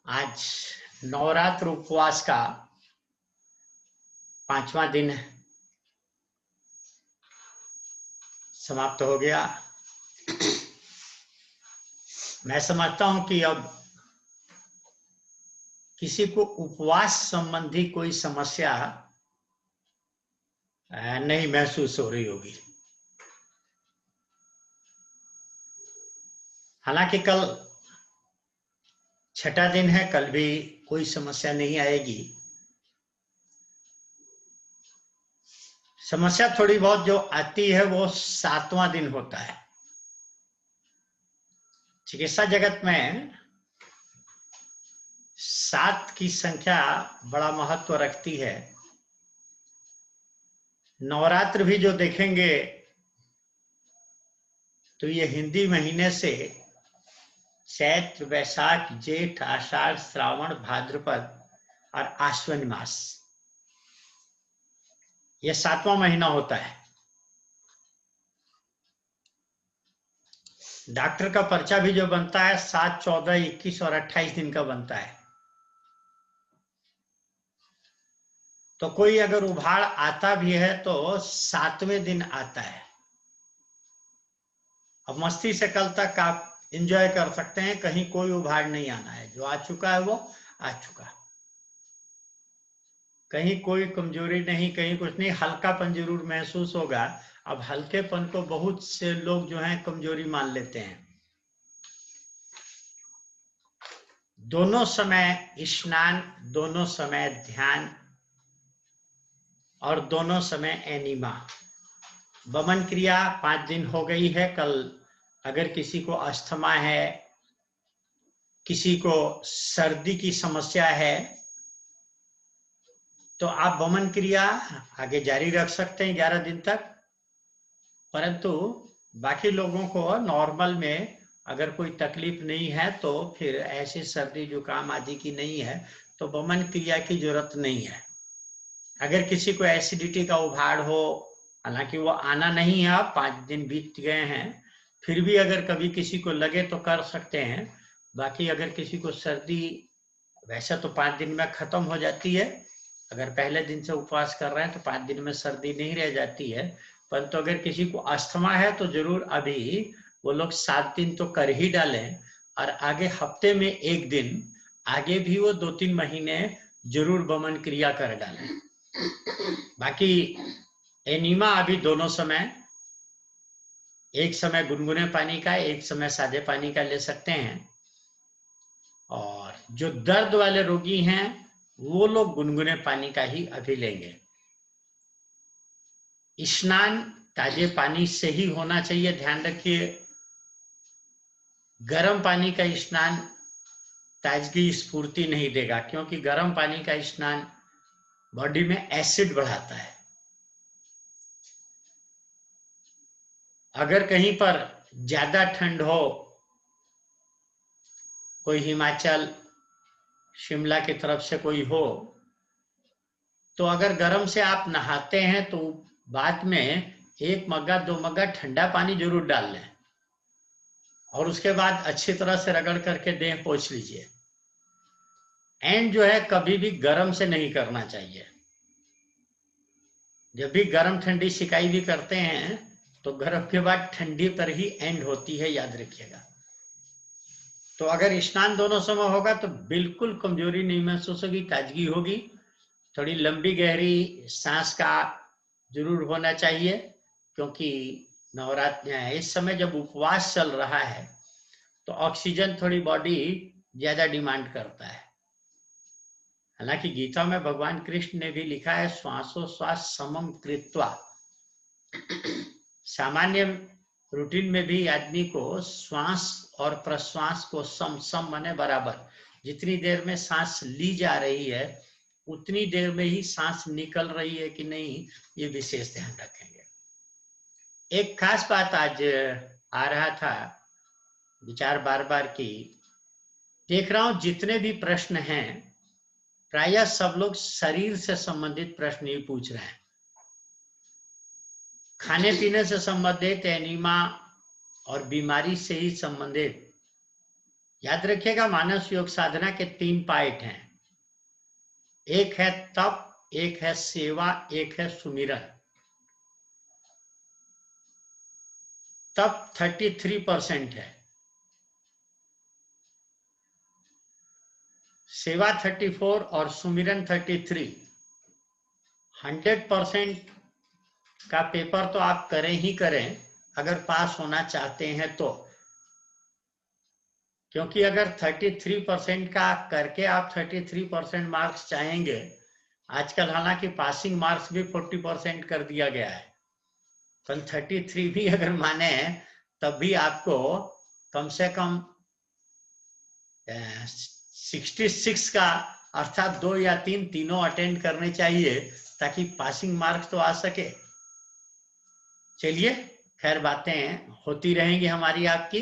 आज नवरात्र उपवास का 5वां दिन समाप्त हो गया। मैं समझता हूं कि अब किसी को उपवास संबंधी कोई समस्या नहीं महसूस हो रही होगी। हालांकि कल छठा दिन है, कल भी कोई समस्या नहीं आएगी। समस्या थोड़ी बहुत जो आती है वो 7वां दिन होता है। चिकित्सा जगत में 7 की संख्या बड़ा महत्व रखती है। नवरात्र भी जो देखेंगे तो ये हिंदी महीने से चैत्र, वैशाख, जेठ, आषाढ़, श्रावण, भाद्रपद और आश्विन मास, ये 7वां महीना होता है। डॉक्टर का पर्चा भी जो बनता है 7, 14, 21 और 28 दिन का बनता है। तो कोई अगर उभाड़ आता भी है तो 7वें दिन आता है। अब मस्ती से कल तक आप एंजॉय कर सकते हैं, कहीं कोई उभाड़ नहीं आना है। जो आ चुका है वो आ चुका, कहीं कोई कमजोरी नहीं, कहीं कुछ नहीं। हल्कापन जरूर महसूस होगा। अब हल्केपन को बहुत से लोग जो हैं कमजोरी मान लेते हैं। दोनों समय स्नान, दोनों समय ध्यान और दोनों समय एनिमा। वमन क्रिया 5 दिन हो गई है। कल अगर किसी को अस्थमा है, किसी को सर्दी की समस्या है, तो आप वमन क्रिया आगे जारी रख सकते हैं 11 दिन तक। परंतु बाकी लोगों को नॉर्मल में अगर कोई तकलीफ नहीं है तो फिर ऐसी सर्दी जुकाम आदि की नहीं है तो वमन क्रिया की जरूरत नहीं है। अगर किसी को एसिडिटी का उभाड़ हो, हालांकि वो आना नहीं है, अब 5 दिन बीत गए हैं, फिर भी अगर कभी किसी को लगे तो कर सकते हैं। बाकी अगर किसी को सर्दी, वैसे तो 5 दिन में खत्म हो जाती है। अगर पहले दिन से उपवास कर रहे हैं तो 5 दिन में सर्दी नहीं रह जाती है। परंतु अगर किसी को अस्थमा है तो जरूर अभी वो लोग 7 दिन तो कर ही डालें, और आगे हफ्ते में 1 दिन, आगे भी वो 2-3 महीने जरूर वमन क्रिया कर डालें। बाकी एनीमा अभी दोनों समय, एक समय गुनगुने पानी का, एक समय सादे पानी का ले सकते हैं। और जो दर्द वाले रोगी हैं वो लोग गुनगुने पानी का ही अभी लेंगे। स्नान ताजे पानी से ही होना चाहिए, ध्यान रखिए। गर्म पानी का स्नान ताजगी स्फूर्ति नहीं देगा, क्योंकि गर्म पानी का स्नान बॉडी में एसिड बढ़ाता है। अगर कहीं पर ज्यादा ठंड हो, कोई हिमाचल, शिमला की तरफ से कोई हो, तो अगर गर्म से आप नहाते हैं तो बाद में 1 मग्गा 2 मग्गा ठंडा पानी जरूर डाल लें और उसके बाद अच्छी तरह से रगड़ करके देह पोंछ लीजिए। एंड जो है कभी भी गर्म से नहीं करना चाहिए। जब भी गर्म ठंडी सिकाई भी करते हैं तो गर्म के बाद ठंडी पर ही एंड होती है, याद रखिएगा। तो अगर स्नान दोनों समय होगा तो बिल्कुल कमजोरी नहीं महसूस होगी, ताजगी होगी। थोड़ी लंबी गहरी सांस का जरूर होना चाहिए, क्योंकि नवरात्र इस समय जब उपवास चल रहा है तो ऑक्सीजन थोड़ी बॉडी ज्यादा डिमांड करता है। हालांकि गीता में भगवान कृष्ण ने भी लिखा है, श्वासोश्वास समम कृत्वा। सामान्य रूटीन में भी आदमी को श्वास और प्रश्वास को सम माने बराबर, जितनी देर में सांस ली जा रही है उतनी देर में ही सांस निकल रही है कि नहीं, ये विशेष ध्यान रखेंगे। एक खास बात आज आ रहा था विचार बार बार की, देख रहा हूं जितने भी प्रश्न हैं प्रायः सब लोग शरीर से संबंधित प्रश्न ही पूछ रहे हैं। खाने पीने से संबंधित, एनीमा और बीमारी से ही संबंधित याद रखिएगा, मानस योग साधना के 3 पार्ट हैं। एक है तप, एक है सेवा, एक है सुमिरन। तप 33% है, सेवा 34 और सुमिरन 33। 100% का पेपर तो आप करें ही करें अगर पास होना चाहते हैं तो, क्योंकि अगर 33% का करके आप 33% मार्क्स चाहेंगे, आजकल हालांकि पासिंग मार्क्स भी 40% कर दिया गया है, तो 33 भी अगर माने तब भी आपको कम से कम 66 का अर्थात 2 या 3 तीनों अटेंड करने चाहिए ताकि पासिंग मार्क्स तो आ सके। चलिए, खैर बातें होती रहेंगी हमारी आपकी।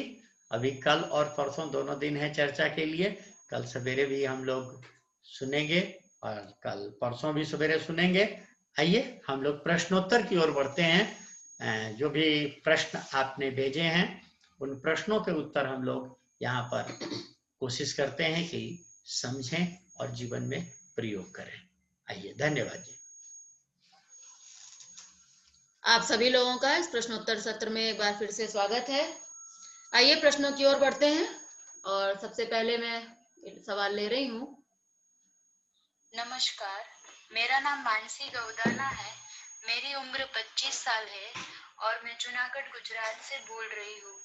अभी कल और परसों दोनों दिन है चर्चा के लिए। कल सवेरे भी हम लोग सुनेंगे और कल परसों भी सवेरे सुनेंगे। आइए हम लोग प्रश्नोत्तर की ओर बढ़ते हैं। जो भी प्रश्न आपने भेजे हैं उन प्रश्नों के उत्तर हम लोग यहाँ पर कोशिश करते हैं कि समझें और जीवन में प्रयोग करें। आइए, धन्यवाद जी। आप सभी लोगों का इस प्रश्नोत्तर सत्र में एक बार फिर से स्वागत है। आइए प्रश्नों की ओर बढ़ते हैं और सबसे पहले मैं सवाल ले रही हूँ। नमस्कार, मेरा नाम मानसी गौदाना है। मेरी उम्र 25 साल है और मैं जूनागढ़ गुजरात से बोल रही हूँ।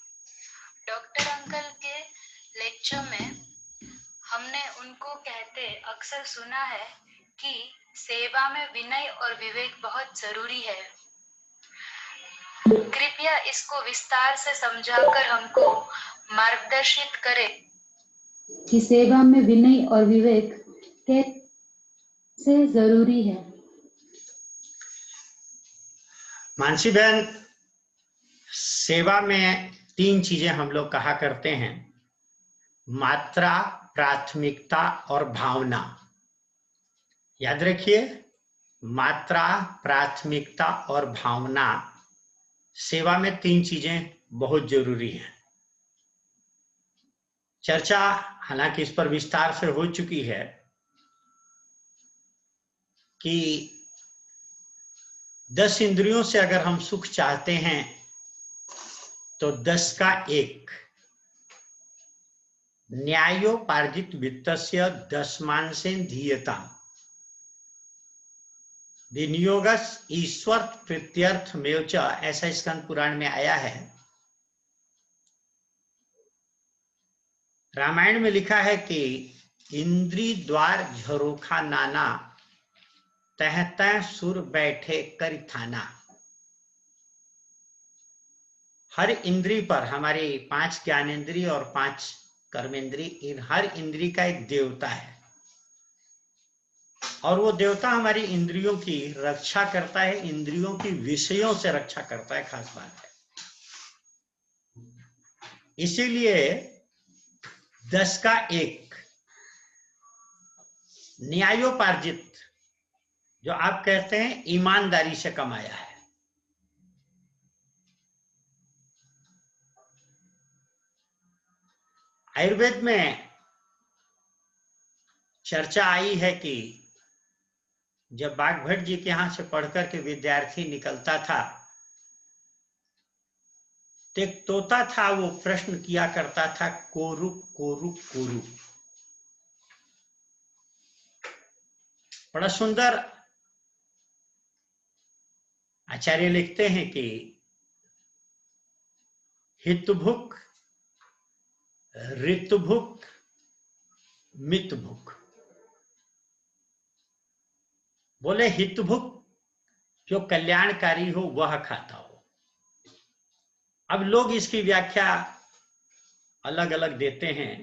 डॉक्टर अंकल के लेक्चर में हमने उनको कहते अक्सर सुना है कि सेवा में विनय और विवेक बहुत जरूरी है। कृपया इसको विस्तार से समझाकर हमको मार्गदर्शित करें कि सेवा में विनय और विवेक कैसे जरूरी है। मानसी बहन, सेवा में 3 चीजें हम लोग कहा करते हैं, मात्रा, प्राथमिकता और भावना। याद रखिए, मात्रा, प्राथमिकता और भावना, सेवा में 3 चीजें बहुत जरूरी हैं। चर्चा हालांकि इस पर विस्तार से हो चुकी है कि 10 इंद्रियों से अगर हम सुख चाहते हैं तो 10 का 1, न्यायोपार्जित वित्तस्य दशमांशेन धीयता विनियोगस ईश्वर प्रीत्यर्थ मेवच, ऐसा स्कंद पुराण में आया है। रामायण में लिखा है कि इंद्री द्वार झरोखा नाना, तह तह सुर बैठे करि थाना। हर इंद्री पर, हमारी 5 ज्ञानेंद्री और 5 कर्मेंद्री, इन हर इंद्री का एक देवता है और वो देवता हमारी इंद्रियों की रक्षा करता है, इंद्रियों की विषयों से रक्षा करता है, खास बात है। इसीलिए 10 का 1 न्यायोपार्जित, जो आप कहते हैं ईमानदारी से कमाया है। आयुर्वेद में चर्चा आई है कि जब बागभट्ट जी के यहां से पढ़कर के विद्यार्थी निकलता था तो एक तोता था, वो प्रश्न किया करता था, कोरु कोरु कोरु। बड़ा सुंदर आचार्य लिखते हैं कि हितभुक, ऋतुभुक, मितभुक। बोले हितभुक जो कल्याणकारी हो वह खाता हो। अब लोग इसकी व्याख्या अलग अलग देते हैं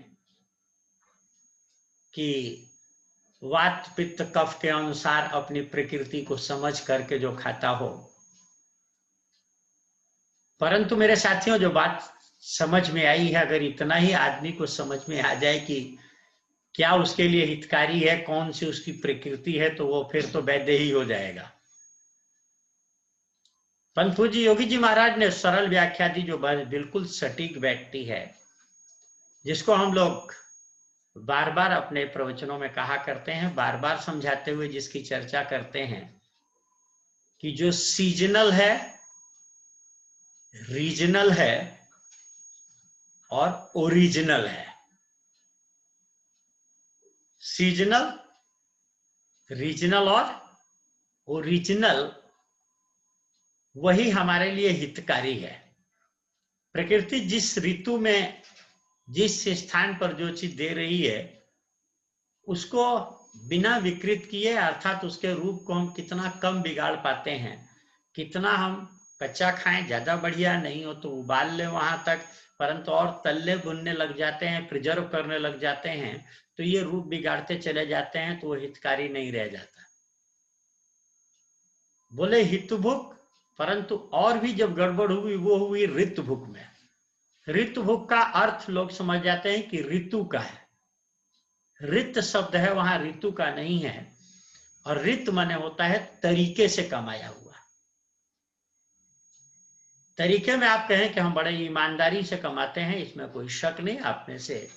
कि वात पित्त कफ के अनुसार अपनी प्रकृति को समझ करके जो खाता हो। परंतु मेरे साथियों, जो बात समझ में आई है, अगर इतना ही आदमी को समझ में आ जाए कि क्या उसके लिए हितकारी है, कौन सी उसकी प्रकृति है, तो वो फिर तो वैद्य ही हो जाएगा। पंतु जी, योगी जी महाराज ने सरल व्याख्या दी जो बिल्कुल सटीक बैठती है जिसको हम लोग बार बार अपने प्रवचनों में कहा करते हैं, बार बार समझाते हुए जिसकी चर्चा करते हैं कि जो सीजनल है, रीजनल है और ओरिजिनल है। सीजनल, रीजनल और ओरिजिनल वही हमारे लिए हितकारी है। प्रकृति जिस ऋतु में जिस स्थान पर जो चीज दे रही है उसको बिना विकृत किए, अर्थात उसके रूप को हम कितना कम बिगाड़ पाते हैं, कितना हम कच्चा खाएं ज्यादा बढ़िया, नहीं हो तो उबाल ले वहां तक, परंतु और तलने भुनने लग जाते हैं, प्रिजर्व करने लग जाते हैं, तो ये रूप बिगाड़ते चले जाते हैं, तो वो हितकारी नहीं रह जाता। बोले हितभुक, परंतु और भी जब गड़बड़ हुई वो हुई ऋतभुक में। ऋतभुक का अर्थ लोग समझ जाते हैं कि ऋतु का है। ऋत शब्द है वहां, ऋतु का नहीं है। और ऋत माने होता है तरीके से कमाया हुआ। तरीके में आप कहें कि हम बड़े ईमानदारी से कमाते हैं, इसमें कोई शक नहीं। आप में से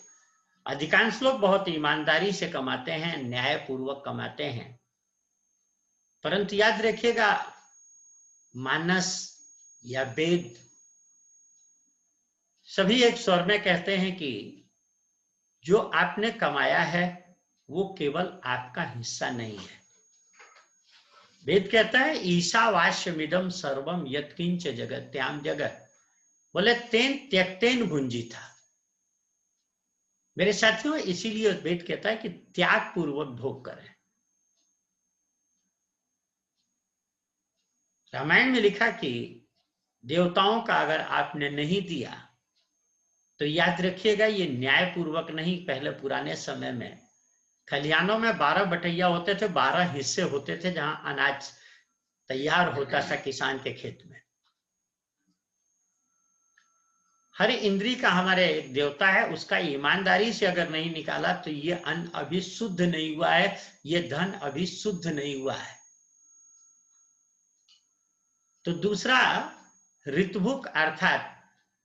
अधिकांश लोग बहुत ईमानदारी से कमाते हैं, न्यायपूर्वक कमाते हैं। परंतु याद रखिएगा, मानस या वेद सभी एक स्वर में कहते हैं कि जो आपने कमाया है वो केवल आपका हिस्सा नहीं है। वेद कहता है ईशावास्यमिदं सर्वम यत्किंच जगत्याम जगत। बोले तेन त्यक्तेन भुंजिता। मेरे साथियों, इसीलिए वेद कहता है कि त्याग पूर्वक भोग करें। रामायण में लिखा कि देवताओं का अगर आपने नहीं दिया तो याद रखिएगा ये न्यायपूर्वक नहीं। पहले पुराने समय में खलिहानों में 12 बटैया होते थे, 12 हिस्से होते थे जहां अनाज तैयार होता था किसान के खेत में। हर इंद्री का हमारे एक देवता है, उसका ईमानदारी से अगर नहीं निकाला तो ये अन्न अभी शुद्ध नहीं हुआ है, ये धन अभी शुद्ध नहीं हुआ है। तो दूसरा ऋतभुक अर्थात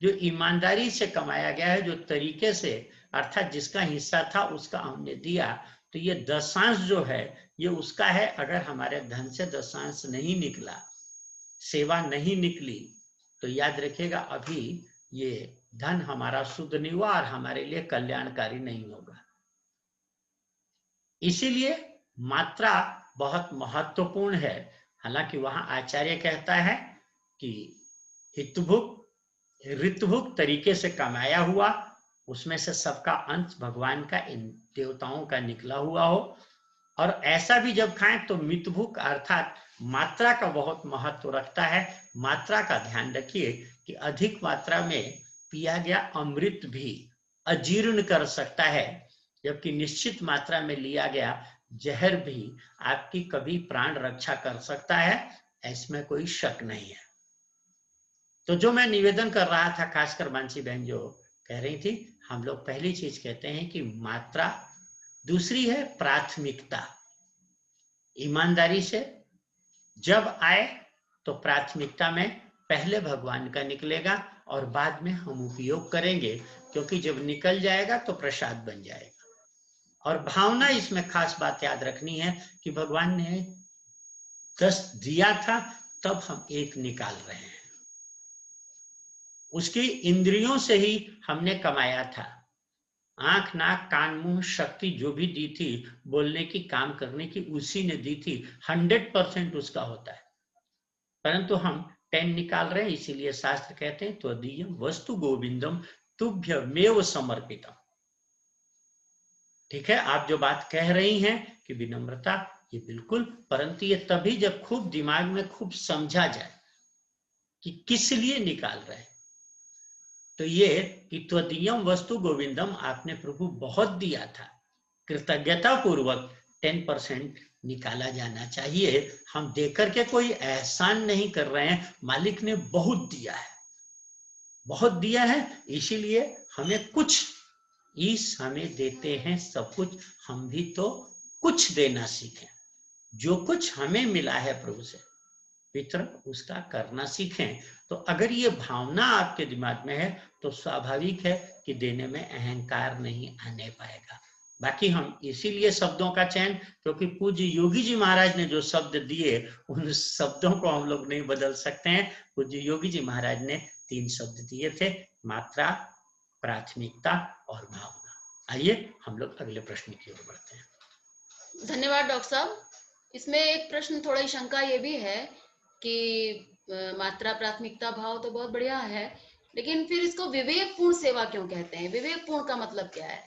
जो ईमानदारी से कमाया गया है, जो तरीके से, अर्थात जिसका हिस्सा था उसका हमने दिया, तो ये दशांश जो है ये उसका है। अगर हमारे धन से दशांश नहीं निकला, सेवा नहीं निकली, तो याद रखिएगा अभी ये धन हमारा शुद्ध नहीं हुआ और हमारे लिए कल्याणकारी नहीं होगा। इसीलिए मात्रा बहुत महत्वपूर्ण है। हालांकि वहां आचार्य कहता है कि हितभुक, ऋतभुक तरीके से कमाया हुआ, उसमें से सबका अंश भगवान का, इन देवताओं का निकला हुआ हो। और ऐसा भी जब खाएं तो मितभुक अर्थात मात्रा का बहुत महत्व रखता है। मात्रा का ध्यान रखिए कि अधिक मात्रा में पिया गया अमृत भी अजीर्ण कर सकता है, जबकि निश्चित मात्रा में लिया गया जहर भी आपकी कभी प्राण रक्षा कर सकता है, इसमें कोई शक नहीं है। तो जो मैं निवेदन कर रहा था, खासकर मानसी बहन जो कह रही थी, हम लोग पहली चीज कहते हैं कि मात्रा, दूसरी है प्राथमिकता। ईमानदारी से जब आए तो प्राथमिकता में पहले भगवान का निकलेगा और बाद में हम उपयोग करेंगे, क्योंकि जब निकल जाएगा तो प्रसाद बन जाएगा। और भावना, इसमें खास बात याद रखनी है कि भगवान ने 10 दिया था, तब हम 1 निकाल रहे हैं। उसकी इंद्रियों से ही हमने कमाया था। आंख, नाक, कान, मुंह, शक्ति जो भी दी थी बोलने की, काम करने की, उसी ने दी थी। 100% उसका होता है, परंतु हम 10 निकाल रहे हैं। इसीलिए शास्त्र कहते हैं त्वदीयम वस्तु गोविंदम तुभ्यमेव समर्पितम। ठीक है, आप जो बात कह रही हैं कि विनम्रता, ये बिल्कुल, परंतु ये तभी जब खूब दिमाग में खूब समझा जाए कि किस लिए निकाल रहे हैं। तो ये कि त्वदीयम वस्तु गोविंदम, आपने प्रभु बहुत दिया था, कृतज्ञता पूर्वक 10% निकाला जाना चाहिए। हम देकर के कोई एहसान नहीं कर रहे हैं, मालिक ने बहुत दिया है, बहुत दिया है, इसीलिए हमें कुछ, ईश हमें देते हैं सब कुछ, हम भी तो कुछ देना सीखें। जो कुछ हमें मिला है प्रभु से, वितरण उसका करना सीखें। तो अगर ये भावना आपके दिमाग में है तो स्वाभाविक है कि देने में अहंकार नहीं आने पाएगा। बाकी हम इसीलिए शब्दों का चयन, क्योंकि पूज्य योगी जी महाराज ने जो शब्द दिए उन शब्दों को हम लोग नहीं बदल सकते हैं। पूज्य योगी जी महाराज ने 3 शब्द दिए थे, मात्रा, प्राथमिकता और भावना। आइए हम लोग अगले प्रश्न की ओर बढ़ते हैं। धन्यवाद डॉक्टर साहब। इसमें एक प्रश्न, थोड़ी शंका ये भी है कि मात्रा, प्राथमिकता, भाव तो बहुत बढ़िया है, लेकिन फिर इसको विवेकपूर्ण सेवा क्यों कहते हैं? विवेकपूर्ण का मतलब क्या है?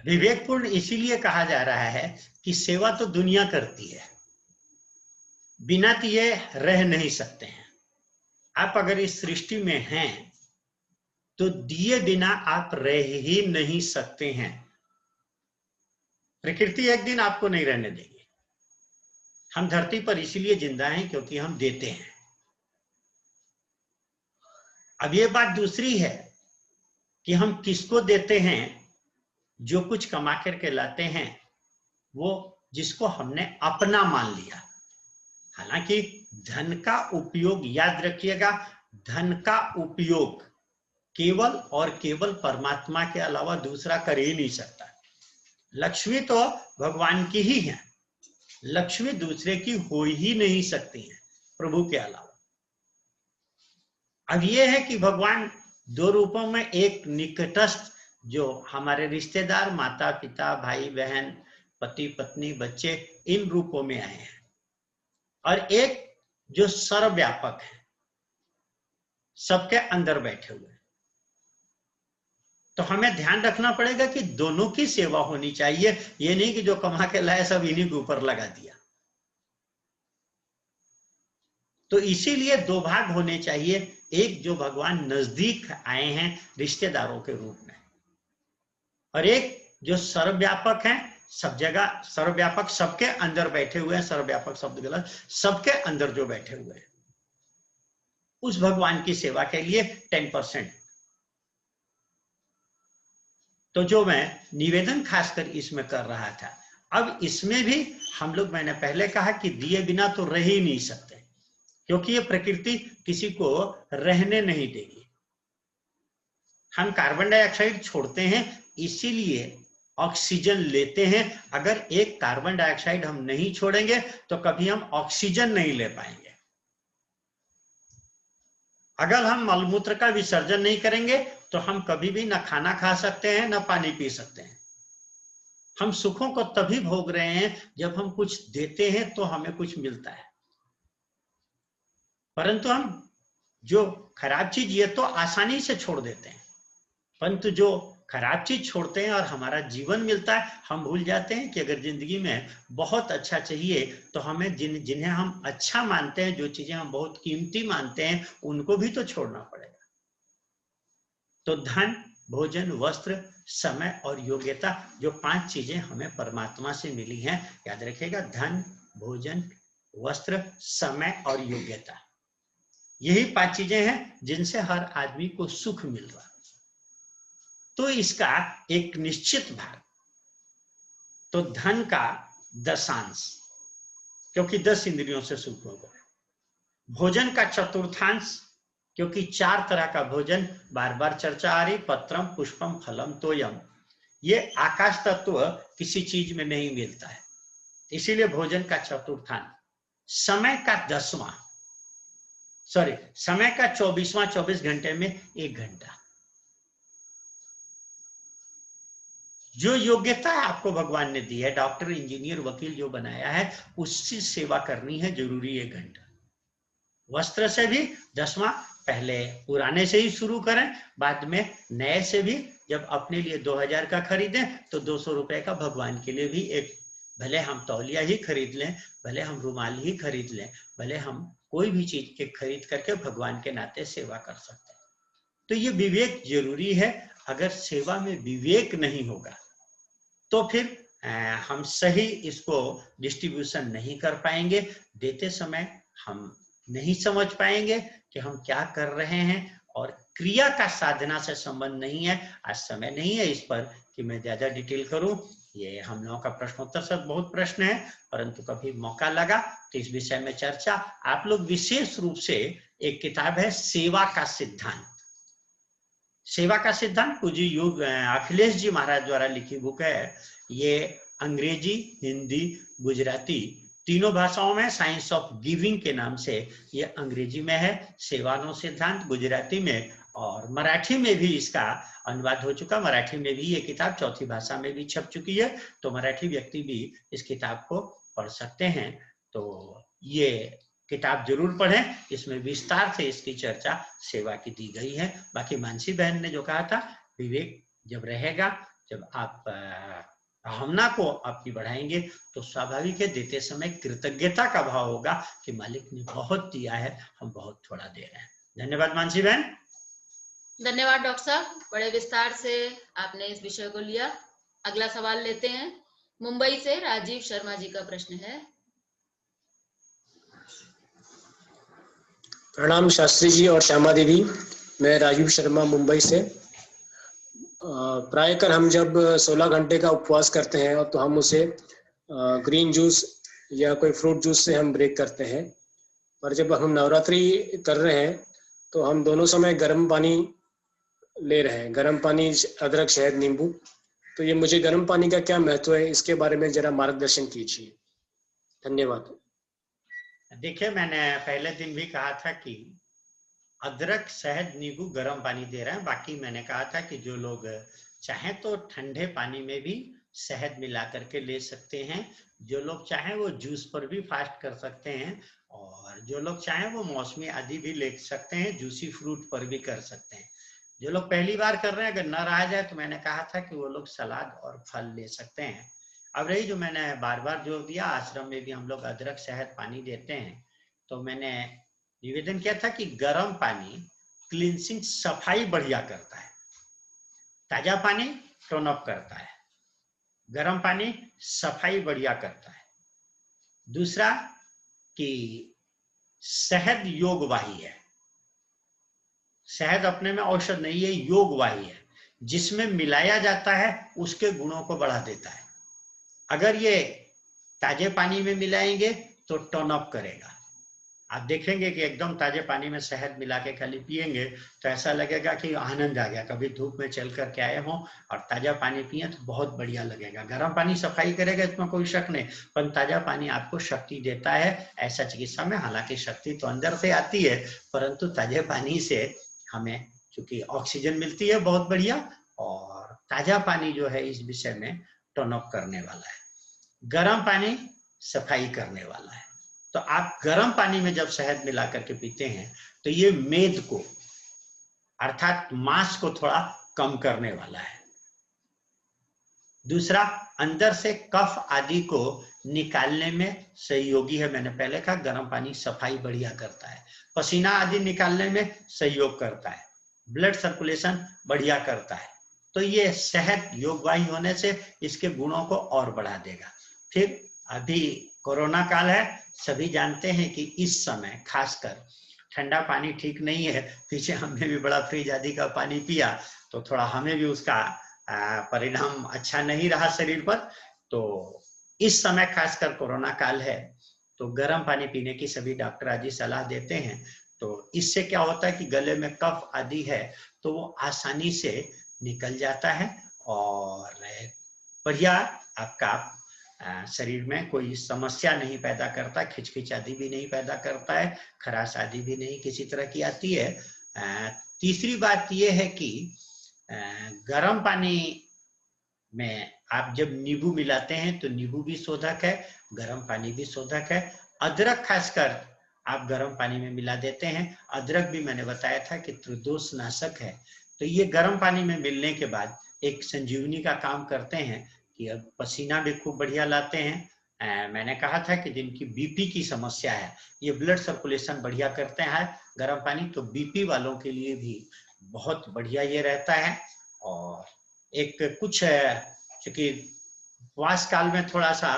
विवेकपूर्ण इसीलिए कहा जा रहा है कि सेवा तो दुनिया करती है, बिना दिए रह नहीं सकते हैं। आप अगर इस सृष्टि में हैं तो दिए बिना आप रह ही नहीं सकते हैं। प्रकृति एक दिन आपको नहीं रहने देगी। हम धरती पर इसीलिए जिंदा हैं क्योंकि हम देते हैं। अब ये बात दूसरी है कि हम किसको देते हैं। जो कुछ कमा करके लाते हैं वो जिसको हमने अपना मान लिया। हालांकि धन का उपयोग, याद रखिएगा, धन का उपयोग केवल और केवल परमात्मा के अलावा दूसरा कर ही नहीं सकता। लक्ष्मी तो भगवान की ही है, लक्ष्मी दूसरे की हो ही नहीं सकती है प्रभु के अलावा। अब यह है कि भगवान 2 रूपों में, एक निकटस्थ जो हमारे रिश्तेदार, माता पिता, भाई बहन, पति पत्नी, बच्चे, इन रूपों में आए हैं, और एक जो सर्वव्यापक है, सबके अंदर बैठे हुए। तो हमें ध्यान रखना पड़ेगा कि दोनों की सेवा होनी चाहिए। ये नहीं कि जो कमा के लाए सब इन्हीं के ऊपर लगा दिया। तो इसीलिए 2 भाग होने चाहिए, एक जो भगवान नजदीक आए हैं रिश्तेदारों के रूप में, और एक जो सर्वव्यापक है, सब जगह सर्वव्यापक, सबके अंदर बैठे हुए हैं। सर्वव्यापक शब्द गलत, सबके अंदर जो बैठे हुए हैं, उस भगवान की सेवा के लिए 10%। तो जो मैं निवेदन खासकर इसमें कर रहा था, अब इसमें भी हम लोग, मैंने पहले कहा कि दिए बिना तो रह ही नहीं सकते, क्योंकि ये प्रकृति किसी को रहने नहीं देगी। हम कार्बन डाइऑक्साइड छोड़ते हैं, इसीलिए ऑक्सीजन लेते हैं। अगर एक कार्बन डाइऑक्साइड हम नहीं छोड़ेंगे तो कभी हम ऑक्सीजन नहीं ले पाएंगे। अगर हम मलमूत्र का विसर्जन नहीं करेंगे तो हम कभी भी ना खाना खा सकते हैं, ना पानी पी सकते हैं। हम सुखों को तभी भोग रहे हैं जब हम कुछ देते हैं तो हमें कुछ मिलता है। परंतु हम जो खराब चीज ये तो आसानी से छोड़ देते हैं, परंतु जो खराब चीज छोड़ते हैं और हमारा जीवन मिलता है, हम भूल जाते हैं कि अगर जिंदगी में बहुत अच्छा चाहिए तो हमें जिन्हें हम अच्छा मानते हैं, जो चीजें हम बहुत कीमती मानते हैं, उनको भी तो छोड़ना पड़ेगा। तो धन, भोजन, वस्त्र, समय और योग्यता, जो 5 चीजें हमें परमात्मा से मिली हैं, याद रखिएगा, धन, भोजन, वस्त्र, समय और योग्यता, यही 5 चीजें हैं जिनसे हर आदमी को सुख मिल रहा। तो इसका एक निश्चित भाग, तो धन का 10अंश, क्योंकि 10 इंद्रियों से सुख होगा। भोजन का 1/4, क्योंकि 4 तरह का भोजन बार बार चर्चा आ रही, पत्रम, पुष्पम, फलम, तोयम। ये आकाश तत्व किसी चीज में नहीं मिलता है, इसीलिए भोजन का 1/4। समय का 10वां, समय का 24वां, 24 घंटे में 1 घंटा। जो योग्यता आपको भगवान ने दी है, डॉक्टर, इंजीनियर, वकील जो बनाया है, उससे सेवा करनी है जरूरी 1 घंटा। वस्त्र से भी 10वां, पहले पुराने से ही शुरू करें, बाद में नए से भी। जब अपने लिए 2000 का खरीदें तो 200 रुपए का भगवान के लिए भी एक, भले हम तौलिया ही खरीद लें, भले हम रुमाल ही खरीद लें, भले हम कोई भी चीज के खरीद करके भगवान के नाते सेवा कर सकते हैं। तो ये विवेक जरूरी है। अगर सेवा में विवेक नहीं होगा तो फिर हम सही इसको डिस्ट्रीब्यूशन नहीं कर पाएंगे। देते समय हम नहीं समझ पाएंगे कि हम क्या कर रहे हैं, और क्रिया का साधना से संबंध नहीं है। आज समय नहीं है इस पर कि मैं ज्यादा डिटेल करूं। ये हम लोगों का प्रश्नोत्तर सब बहुत प्रश्न है, परंतु कभी मौका लगा तो इस विषय में चर्चा। आप लोग विशेष रूप से, एक किताब है सेवा का सिद्धांत, सेवा का सिद्धांत पूज्य योग अखिलेश जी महाराज द्वारा लिखी बुक है। ये अंग्रेजी, हिंदी, गुजराती तीनों भाषाओं में, साइंस ऑफ गिविंग के नाम से ये अंग्रेजी में है, सेवानो सिद्धांत गुजराती में, और मराठी में भी इसका अनुवाद हो चुका। मराठी में भी ये किताब चौथी भाषा में भी छप चुकी है, तो मराठी व्यक्ति भी इस किताब को पढ़ सकते हैं। तो ये किताब जरूर पढ़ें, इसमें विस्तार से इसकी चर्चा सेवा की दी गई है। बाकी मानसी बहन ने जो कहा था, विवेक जब रहेगा, जब आप भावना को आपकी बढ़ाएंगे तो स्वाभाविक है देते समय कृतज्ञता का भाव होगा कि मालिक ने बहुत दिया है, हम बहुत थोड़ा दे रहे हैं। धन्यवाद मानसी बहन। धन्यवाद डॉक्टर साहब, बड़े विस्तार से आपने इस विषय को लिया। अगला सवाल लेते हैं। मुंबई से राजीव शर्मा जी का प्रश्न है। प्रणाम शास्त्री जी और श्यामा देवी, मैं राजीव शर्मा मुंबई से। प्रायकर हम जब 16 घंटे का उपवास करते हैं तो हम उसे ग्रीन जूस या कोई फ्रूट जूस से हम ब्रेक करते हैं, पर जब हम नवरात्रि कर रहे हैं तो हम दोनों समय गर्म पानी ले रहे हैं, गर्म पानी, अदरक, शहद, नींबू। तो ये मुझे गर्म पानी का क्या महत्व है, इसके बारे में जरा मार्गदर्शन कीजिए। धन्यवाद। देखिए, मैंने पहले दिन भी कहा था कि अदरक, शहद, नींबू, गर्म पानी दे रहे हैं। बाकी मैंने कहा था कि जो लोग चाहें तो ठंडे पानी में भी शहद मिला करके ले सकते हैं, जो लोग चाहें वो जूस पर भी फास्ट कर सकते हैं, और जो लोग चाहें वो मौसमी आदि भी ले सकते हैं, जूसी फ्रूट पर भी कर सकते हैं। जो लोग पहली बार कर रहे हैं, अगर न रहा जाए तो मैंने कहा था कि वो लोग सलाद और फल ले सकते हैं। अब रही जो मैंने बार बार जोर दिया, आश्रम में भी हम लोग अदरक, शहद, पानी देते हैं, तो मैंने निवेदन किया था कि गर्म पानी क्लींसिंग, सफाई बढ़िया करता है। ताजा पानी टोन अप करता है, गर्म पानी सफाई बढ़िया करता है। दूसरा कि शहद योगवाही है, शहद अपने में औषध नहीं है, योगवाही है, जिसमें मिलाया जाता है उसके गुणों को बढ़ा देता है। अगर ये ताजे पानी में मिलाएंगे तो टर्न अप करेगा। आप देखेंगे कि एकदम ताजे पानी में शहद मिला के खाली पिएंगे तो ऐसा लगेगा कि आनंद आ गया, कभी धूप में चल करके आए हों और ताजा पानी पिए तो बहुत बढ़िया लगेगा। गर्म पानी सफाई करेगा, इसमें कोई शक नहीं, पर ताजा पानी आपको शक्ति देता है ऐसा चिकित्सा में। हालांकि शक्ति तो अंदर से आती है, परंतु ताजे पानी से हमें चूंकि ऑक्सीजन मिलती है बहुत बढ़िया, और ताजा पानी जो है इस विषय में टर्न अप करने वाला है। गर्म पानी सफाई करने वाला है। तो आप गर्म पानी में जब शहद मिला करके पीते हैं तो ये मेद को, अर्थात मांस को थोड़ा कम करने वाला है। दूसरा, अंदर से कफ आदि को निकालने में सहयोगी है। मैंने पहले कहा गर्म पानी सफाई बढ़िया करता है, पसीना आदि निकालने में सहयोग करता है, ब्लड सर्कुलेशन बढ़िया करता है। तो ये शहद योगवाही होने से इसके गुणों को और बढ़ा देगा। फिर अभी कोरोना काल है, सभी जानते हैं कि इस समय खासकर ठंडा पानी ठीक नहीं है। पीछे हमने भी बड़ा फ्रिज आदि का पानी पिया तो थोड़ा हमें भी उसका परिणाम अच्छा नहीं रहा शरीर पर। तो इस समय खासकर कोरोना काल है तो गर्म पानी पीने की सभी डॉक्टर आदि सलाह देते हैं। तो इससे क्या होता है कि गले में कफ आदि है तो वो आसानी से निकल जाता है और बढ़िया आपका शरीर में कोई समस्या नहीं पैदा करता, खिचखिच आदि भी नहीं पैदा करता है, खराश आदि भी नहीं किसी तरह की आती है। तीसरी बात यह है कि गर्म पानी में आप जब नींबू मिलाते हैं तो नींबू भी शोधक है, गर्म पानी भी शोधक है। अदरक खासकर आप गर्म पानी में मिला देते हैं। अदरक भी मैंने बताया था कि त्रिदोष नाशक है, तो ये गर्म पानी में मिलने के बाद एक संजीवनी का काम करते हैं कि अब पसीना भी खूब बढ़िया लाते हैं। मैंने कहा था कि जिनकी बीपी की समस्या है ये ब्लड सर्कुलेशन बढ़िया करते हैं गर्म पानी, तो बीपी वालों के लिए भी बहुत बढ़िया ये रहता है। और एक कुछ चूंकि उपवास काल में थोड़ा सा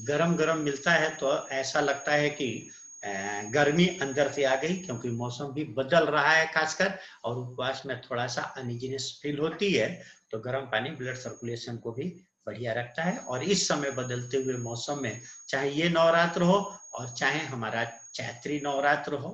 गरम गरम मिलता है तो ऐसा लगता है कि गर्मी अंदर से आ गई, क्योंकि मौसम भी बदल रहा है खासकर, और उपवास में थोड़ा सा अनइजीनेस फील होती है। तो गर्म पानी ब्लड सर्कुलेशन को भी बढ़िया रखता है। और इस समय बदलते हुए मौसम में चाहे ये नवरात्र हो और चाहे हमारा चैत्री नवरात्र हो,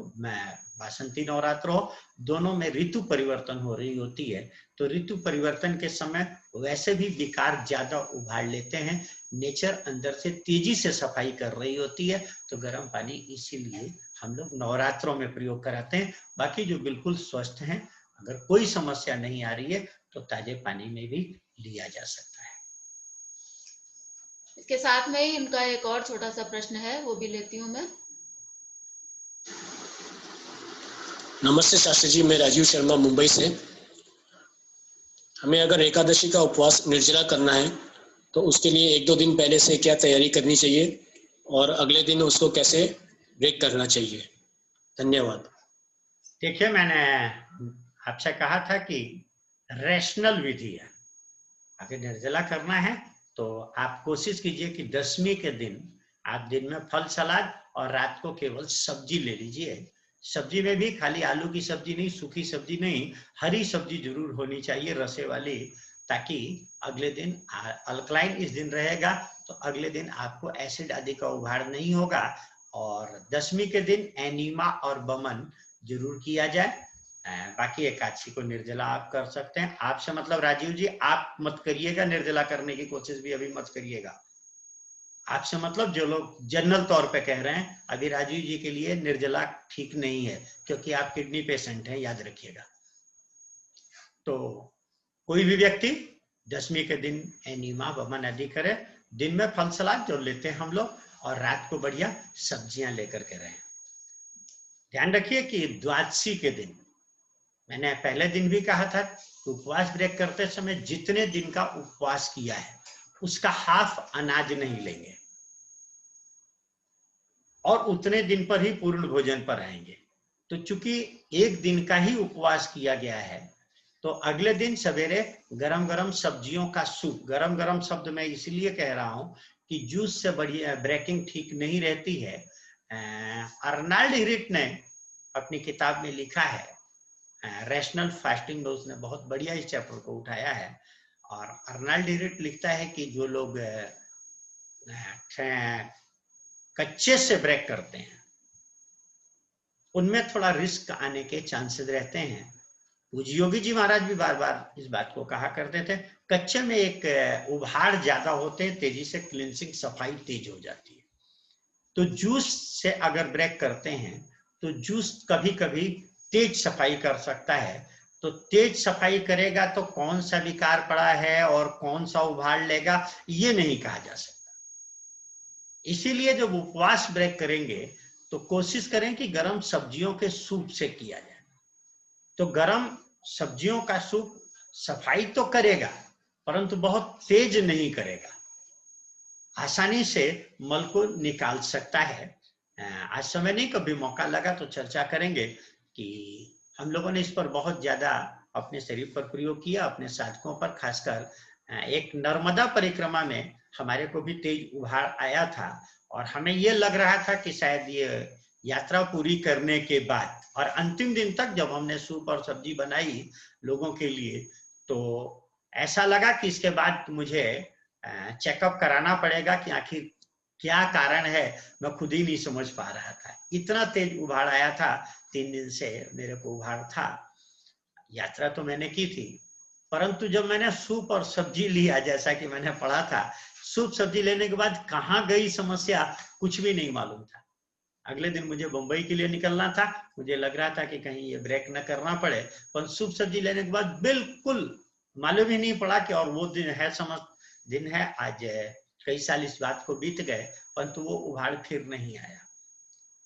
वासंती नवरात्र हो, दोनों में ऋतु परिवर्तन हो रही होती है। तो ऋतु परिवर्तन के समय वैसे भी विकार ज्यादा उभार लेते हैं, नेचर अंदर से तेजी से सफाई कर रही होती है। तो गर्म पानी इसीलिए हम लोग नवरात्रों में प्रयोग कराते हैं। बाकी जो बिल्कुल स्वस्थ हैं, अगर कोई समस्या नहीं आ रही है तो ताजे पानी में भी लिया जा सकता है। इसके साथ में ही इनका एक और छोटा सा प्रश्न है, वो भी लेती हूँ मैं। नमस्ते शास्त्री जी, मैं राजीव शर्मा मुंबई से। हमें अगर एकादशी का उपवास निर्जला करना है तो उसके लिए 1-2 दिन पहले से क्या तैयारी करनी चाहिए और अगले दिन उसको कैसे ब्रेक करना चाहिए? धन्यवाद। देखिए, मैंने आपसे कहा था कि रैशनल विधि है। अगर निर्जला करना है तो आप कोशिश कीजिए कि 10वीं के दिन आप दिन में फल सलाद और रात को केवल सब्जी ले लीजिए। सब्जी में भी खाली आलू की सब्जी नहीं, सूखी सब्जी नहीं, हरी सब्जी जरूर होनी चाहिए, रसे वाली, ताकि अगले दिन अल्कलाइन इस दिन रहेगा तो अगले दिन आपको एसिड आदि का उभार नहीं होगा। और 10वीं के दिन एनीमा और बमन जरूर किया जाए। बाकी एकादशी को निर्जला आप कर सकते हैं। आपसे मतलब राजीव जी, आप मत करिएगा, निर्जला करने की कोशिश भी अभी मत करिएगा। आपसे मतलब जो लोग जनरल तौर पे कह रहे हैं, अभी राजीव जी के लिए निर्जला ठीक नहीं है, क्योंकि आप किडनी पेशेंट हैं, याद रखिएगा। तो कोई भी व्यक्ति 10वीं के दिन एनीमा बमन आदि करे, दिन में फल सलाद जो लेते हैं हम लोग, और रात को बढ़िया सब्जियां लेकर के रहें। ध्यान रखिए कि द्वादशी के दिन, मैंने पहले दिन भी कहा था, उपवास ब्रेक करते समय जितने दिन का उपवास किया है उसका हाफ अनाज नहीं लेंगे और उतने दिन पर ही पूर्ण भोजन पर आएंगे। तो चूंकि एक दिन का ही उपवास किया गया है तो अगले दिन सवेरे गरम गरम सब्जियों का सूप, गरम गरम शब्द मैं इसलिए कह रहा हूं कि जूस से बढ़िया ब्रेकिंग ठीक नहीं रहती है। अर्नाल्ड हिरिट ने अपनी किताब में लिखा है रैशनल फास्टिंग में, उसने बहुत बढ़िया इस चैप्टर को उठाया है। और अर्नाल्ड हिरिट लिखता है कि जो लोग कच्चे से ब्रेक करते हैं उनमें थोड़ा रिस्क आने के चांसेस रहते हैं। पूज्य योगी जी महाराज भी बार बार इस बात को कहा करते थे, कच्चे में एक उभार ज्यादा होते हैं, तेजी से क्लिनसिंग सफाई तेज हो जाती है। तो जूस से अगर ब्रेक करते हैं तो जूस कभी कभी तेज सफाई कर सकता है। तो तेज सफाई करेगा तो कौन सा विकार पड़ा है और कौन सा उभार लेगा ये नहीं कहा जा सकता। इसीलिए जब उपवास ब्रेक करेंगे तो कोशिश करें कि गरम सब्जियों के सूप से किया जाए। तो गरम सब्जियों का सूप सफाई तो करेगा परंतु बहुत तेज नहीं करेगा, आसानी से मल को निकाल सकता है। आज समय नहीं, कभी मौका लगा तो चर्चा करेंगे कि हम लोगों ने इस पर बहुत ज्यादा अपने शरीर पर प्रयोग किया, अपने साधकों पर। खासकर एक नर्मदा परिक्रमा में हमारे को भी तेज उभार आया था और हमें ये लग रहा था कि शायद ये यात्रा पूरी करने के बाद और अंतिम दिन तक जब हमने सूप और सब्जी बनाई लोगों के लिए तो ऐसा लगा कि इसके बाद मुझे चेकअप कराना पड़ेगा कि आखिर क्या कारण है, मैं खुद ही नहीं समझ पा रहा था। इतना तेज उभार आया था, 3 दिन से मेरे को उभार था। यात्रा तो मैंने की थी परंतु जब मैंने सूप और सब्जी लिया, जैसा कि मैंने पढ़ा था, सूप सब्जी लेने के बाद कहाँ गई समस्या कुछ भी नहीं मालूम था। अगले दिन मुझे मुंबई के लिए निकलना था, मुझे लग रहा था कि कहीं ये ब्रेक न करना पड़े, पर सूप सब्जी लेने के बाद बिल्कुल मालूम ही नहीं पड़ा कि और वो दिन है, दिन है आज, कई साल इस बात को बीत गए परंतु वो उभार फिर नहीं आया।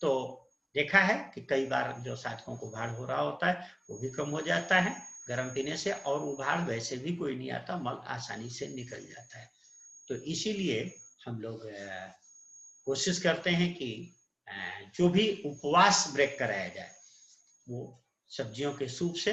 तो देखा है कि कई बार जो साधकों को उभार हो रहा होता है वो भी कम हो जाता है गर्म पीने से, और उभार वैसे भी कोई नहीं आता, मल आसानी से निकल जाता है। तो इसीलिए हम लोग कोशिश करते हैं कि जो भी उपवास ब्रेक कराया जाए वो सब्जियों के सूप से।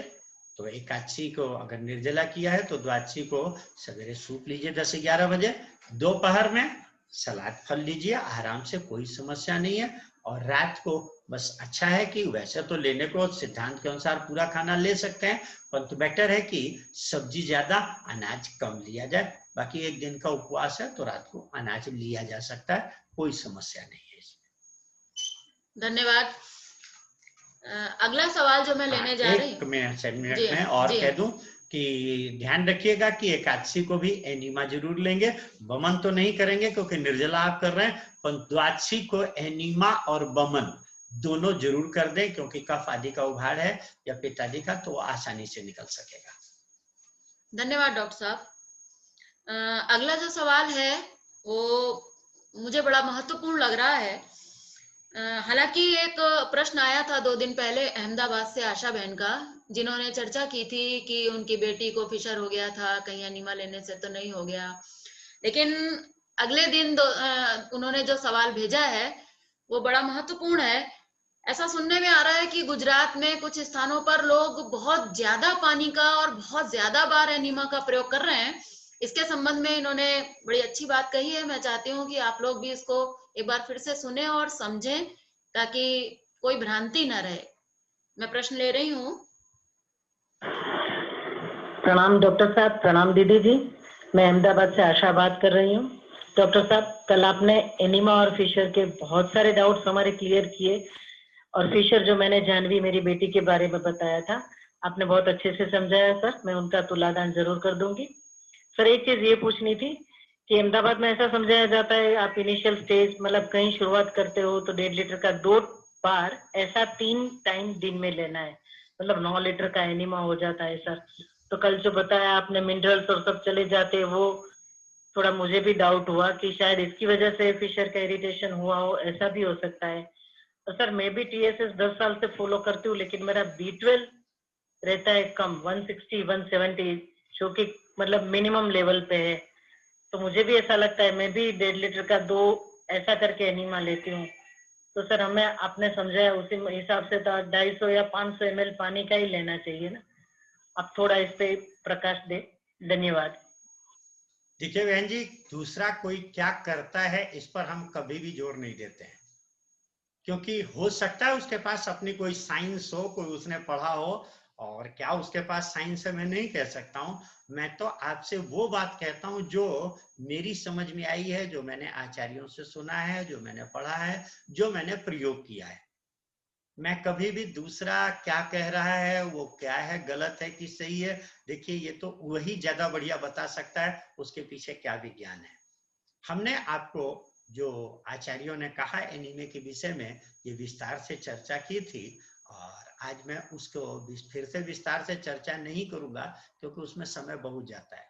तो एकादशी को अगर निर्जला किया है तो द्वादशी को सवेरे सूप लीजिए 10-11 बजे, दोपहर में सलाद फल लीजिए आराम से, कोई समस्या नहीं है। और रात को बस अच्छा है कि वैसे तो लेने को सिद्धांत के अनुसार पूरा खाना ले सकते हैं परंतु बेटर है कि सब्जी ज्यादा अनाज कम लिया जाए। बाकी एक दिन का उपवास है तो रात को अनाज लिया जा सकता है, कोई समस्या नहीं है इसमें। धन्यवाद। अगला सवाल जो मैं लेने जा रही हूँ, 1 मिनट में और कह दूं कि ध्यान रखिएगा कि एकादशी को भी एनिमा जरूर लेंगे। बमन तो नहीं करेंगे क्योंकि निर्जला आप कर रहे हैं, पर द्वादशी को एनिमा और बमन दोनों जरूर कर दें, क्योंकि कफ आदि का उभार है या पित्तादि का, तो आसानी से निकल सकेगा। धन्यवाद डॉक्टर साहब। अगला जो सवाल है वो मुझे बड़ा महत्वपूर्ण लग रहा है। हालांकि एक प्रश्न आया था 2 दिन पहले अहमदाबाद से आशा बहन का, जिन्होंने चर्चा की थी कि उनकी बेटी को फिशर हो गया था, कहीं एनिमा लेने से तो नहीं हो गया। लेकिन अगले दिन उन्होंने जो सवाल भेजा है वो बड़ा महत्वपूर्ण है। ऐसा सुनने में आ रहा है कि गुजरात में कुछ स्थानों पर लोग बहुत ज्यादा पानी का और बहुत ज्यादा बार एनिमा का प्रयोग कर रहे हैं। इसके संबंध में इन्होंने बड़ी अच्छी बात कही है। मैं चाहती हूँ कि आप लोग भी इसको एक बार फिर से सुने और समझें, ताकि कोई भ्रांति न रहे। मैं प्रश्न ले रही हूँ। प्रणाम डॉक्टर साहब। प्रणाम दीदी जी। मैं अहमदाबाद से आशा बात कर रही हूँ। डॉक्टर साहब, कल आपने एनिमा और फिशर के बहुत सारे डाउट्स हमारे क्लियर किए, और फिशर जो मैंने जानवी मेरी बेटी के बारे में बताया था, आपने बहुत अच्छे से समझाया सर। मैं उनका तुलादान जरूर कर दूंगी। सर, एक चीज ये पूछनी थी कि अहमदाबाद में ऐसा समझाया जाता है, आप इनिशियल स्टेज मतलब कहीं शुरुआत करते हो तो 1.5 लीटर का 2 बार ऐसा 3 टाइम दिन में लेना है, मतलब 9 लीटर का एनिमा हो जाता है सर। तो कल जो बताया आपने मिनरल्स और सब चले जाते हैं, वो थोड़ा मुझे भी डाउट हुआ कि शायद इसकी वजह से फिशर का इरिटेशन हुआ हो, ऐसा भी हो सकता है। तो सर, मैं भी TSS 10 साल से फॉलो करती हूँ, लेकिन मेरा B12 रहता है कम, 160 170, जो कि मतलब मिनिमम लेवल पे है। तो मुझे भी ऐसा लगता है, मैं भी 1.5 लीटर का 2 ऐसा करके एनिमा लेती हूँ। तो सर, हमें आपने समझाया उसी हिसाब से तो 250 या 500 ml पानी का ही लेना चाहिए ना। आप थोड़ा इस पे प्रकाश दे। धन्यवाद। देखिए बहन जी, दूसरा कोई क्या करता है इस पर हम कभी भी जोर नहीं देते हैं, क्योंकि हो सकता है उसके पास अपनी कोई साइंस हो, कोई उसने पढ़ा हो, और क्या उसके पास साइंस है मैं नहीं कह सकता हूं। मैं तो आपसे वो बात कहता हूं जो मेरी समझ में आई है, जो मैंने आचार्यों से सुना है, जो मैंने पढ़ा है, जो मैंने प्रयोग किया है। मैं कभी भी दूसरा क्या कह रहा है, वो क्या है, गलत है कि सही है, देखिए ये तो वही ज्यादा बढ़िया बता सकता है उसके पीछे क्या विज्ञान है। हमने आपको जो आचार्यों ने कहा एनीमे के विषय में, ये विस्तार से चर्चा की थी, और आज मैं उसको फिर से विस्तार से चर्चा नहीं करूंगा क्योंकि उसमें समय बहुत जाता है।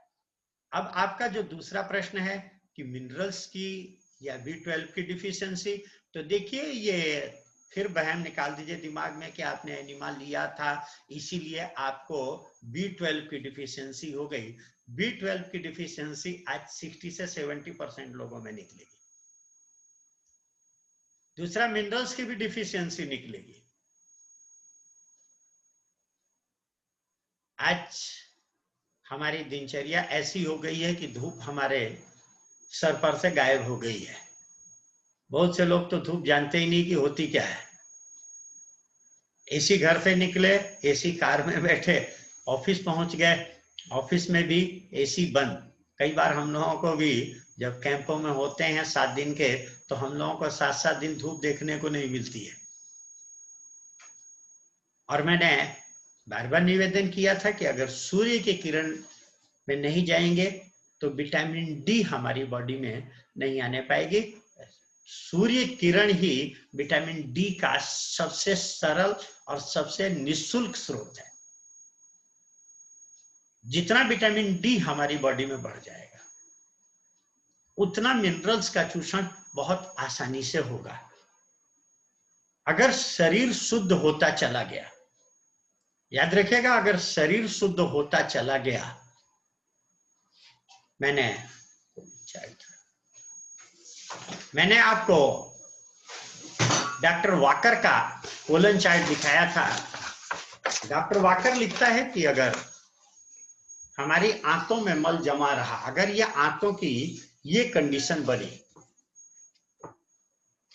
अब आपका जो दूसरा प्रश्न है कि मिनरल्स की या B12 की डिफिशियंसी, तो देखिए ये फिर बहम निकाल दीजिए दिमाग में कि आपने एनिमा लिया था इसीलिए आपको B12 की डिफिशियंसी हो गई। B12 की डिफिशियंसी आज 60 से 70% लोगों में निकलेगी। दूसरा, मिनरल्स की भी डिफिशियंसी निकलेगी। आज हमारी दिनचर्या ऐसी हो गई है कि धूप हमारे सर पर से गायब हो गई है। बहुत से लोग तो धूप जानते ही नहीं कि होती क्या है। एसी घर से निकले, एसी कार में बैठे, ऑफिस पहुंच गए, ऑफिस में भी एसी बंद। कई बार हम लोगों को भी जब कैंपों में होते हैं 7 दिन के, तो हम लोगों को 7-7 दिन धूप देखने को नहीं मिलती है। और मैंने बार बार निवेदन किया था कि अगर सूर्य की किरण में नहीं जाएंगे तो विटामिन डी हमारी बॉडी में नहीं आने पाएगी। सूर्य किरण ही विटामिन डी का सबसे सरल और सबसे निःशुल्क स्रोत है। जितना विटामिन डी हमारी बॉडी में बढ़ जाएगा, उतना मिनरल्स का चूषण बहुत आसानी से होगा। अगर शरीर शुद्ध होता चला गया, याद रखिएगा, अगर शरीर शुद्ध होता चला गया, मैंने आपको डॉक्टर वाकर का कोलन चार्ट दिखाया था। डॉक्टर वाकर लिखता है कि अगर हमारी आंतों में मल जमा रहा, अगर ये आंतों की ये कंडीशन बनी,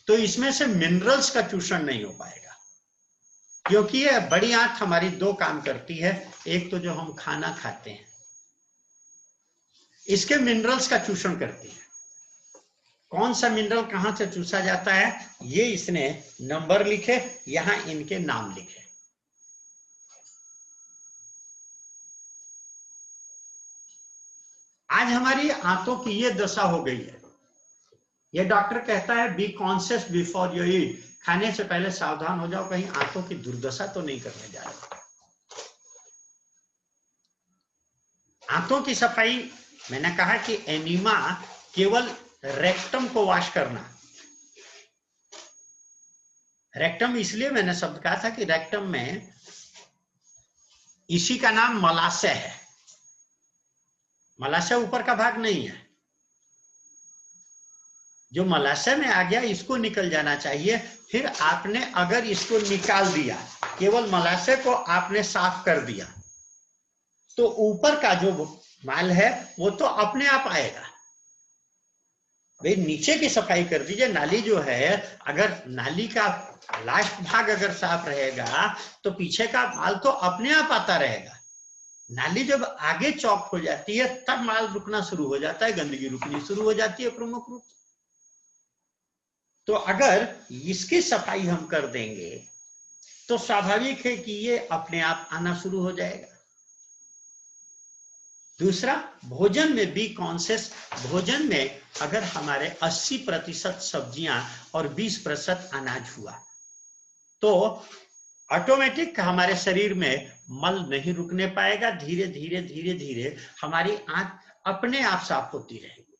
तो इसमें से मिनरल्स का चूषण नहीं हो पाएगा। क्योंकि ये बड़ी आंत हमारी 2 काम करती है। एक तो जो हम खाना खाते हैं, इसके मिनरल्स का चूषण करती है, कौन सा मिनरल कहां से चूसा जाता है, ये इसने नंबर लिखे, यहां इनके नाम लिखे। आज हमारी आंतों की ये दशा हो गई है। ये डॉक्टर कहता है be conscious before you eat, खाने से पहले सावधान हो जाओ, कहीं आंतों की दुर्दशा तो नहीं करने जा रहे। आंतों की सफाई, मैंने कहा कि एनीमा केवल रेक्टम को वॉश करना। रेक्टम इसलिए मैंने शब्द कहा था कि रेक्टम में इसी का नाम मलाशय है। मलाशय ऊपर का भाग नहीं है, जो मलाशय में आ गया इसको निकल जाना चाहिए। फिर आपने अगर इसको निकाल दिया, केवल मलाशय को आपने साफ कर दिया, तो ऊपर का जो माल है वो तो अपने आप आएगा। भाई नीचे की सफाई कर दीजिए। नाली जो है, अगर नाली का लास्ट भाग अगर साफ रहेगा तो पीछे का माल तो अपने आप आता रहेगा। नाली जब आगे चौक हो जाती है तब माल रुकना शुरू हो जाता है, गंदगी रुकनी शुरू हो जाती है प्रमुख रूप से। तो अगर इसकी सफाई हम कर देंगे तो स्वाभाविक है कि ये अपने आप आना शुरू हो जाएगा। दूसरा, भोजन में बी कॉन्शियस। भोजन में अगर हमारे 80% सब्जियां और 20% अनाज हुआ तो ऑटोमेटिक हमारे शरीर में मल नहीं रुकने पाएगा। धीरे धीरे धीरे धीरे हमारी आंत अपने आप साफ होती रहेगी।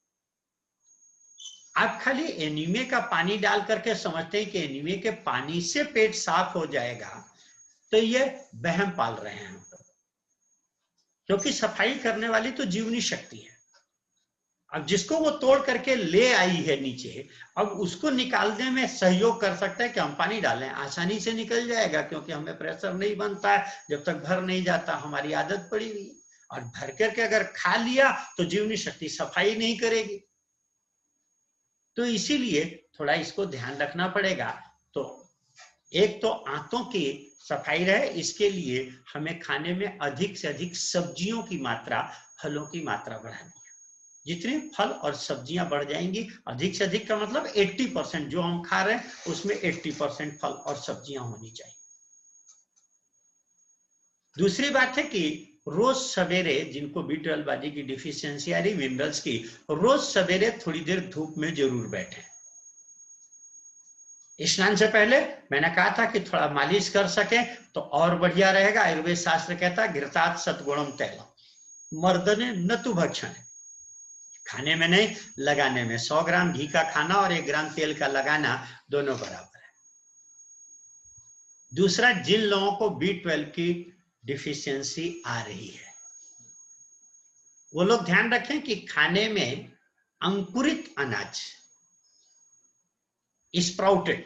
आप खाली एनीमिया का पानी डाल करके समझते हैं कि एनीमिया के पानी से पेट साफ हो जाएगा, तो ये वहम पाल रहे हैं हम लोग। क्योंकि सफाई करने वाली तो जीवनी शक्ति है। अब जिसको वो तोड़ करके ले आई है नीचे, अब उसको निकालने में सहयोग कर सकता है कि हम पानी डालें, आसानी से निकल जाएगा, क्योंकि हमें प्रेशर नहीं बनता है जब तक भर नहीं जाता। हमारी आदत पड़ी हुई है। और भर करके अगर खा लिया तो जीवनी शक्ति सफाई नहीं करेगी। तो इसीलिए थोड़ा इसको ध्यान रखना पड़ेगा। तो एक तो आंतों की सफाई रहे, इसके लिए हमें खाने में अधिक से अधिक सब्जियों की मात्रा, फलों की मात्रा बढ़ानी है। जितने फल और सब्जियां बढ़ जाएंगी, अधिक से अधिक का मतलब 80% जो हम खा रहे हैं उसमें 80% फल और सब्जियां होनी चाहिए। दूसरी बात है कि रोज सवेरे, जिनको B12 आदि की डिफिशियंसी आ रही, मिनरल्स की, रोज सवेरे थोड़ी देर धूप में जरूर बैठे। स्नान से पहले मैंने कहा था कि थोड़ा मालिश कर सके तो और बढ़िया रहेगा। आयुर्वेद शास्त्र कहता है घृतात् सत्गुणम तैलम मर्दने न तु भक्षण। खाने में नहीं, लगाने में। 100 ग्राम घी का खाना और 1 ग्राम तेल का लगाना दोनों बराबर है। दूसरा, जिन लोगों को B12 की डिफिशियंसी आ रही है वो लोग ध्यान रखें कि खाने में अंकुरित अनाज, स्प्राउटेड,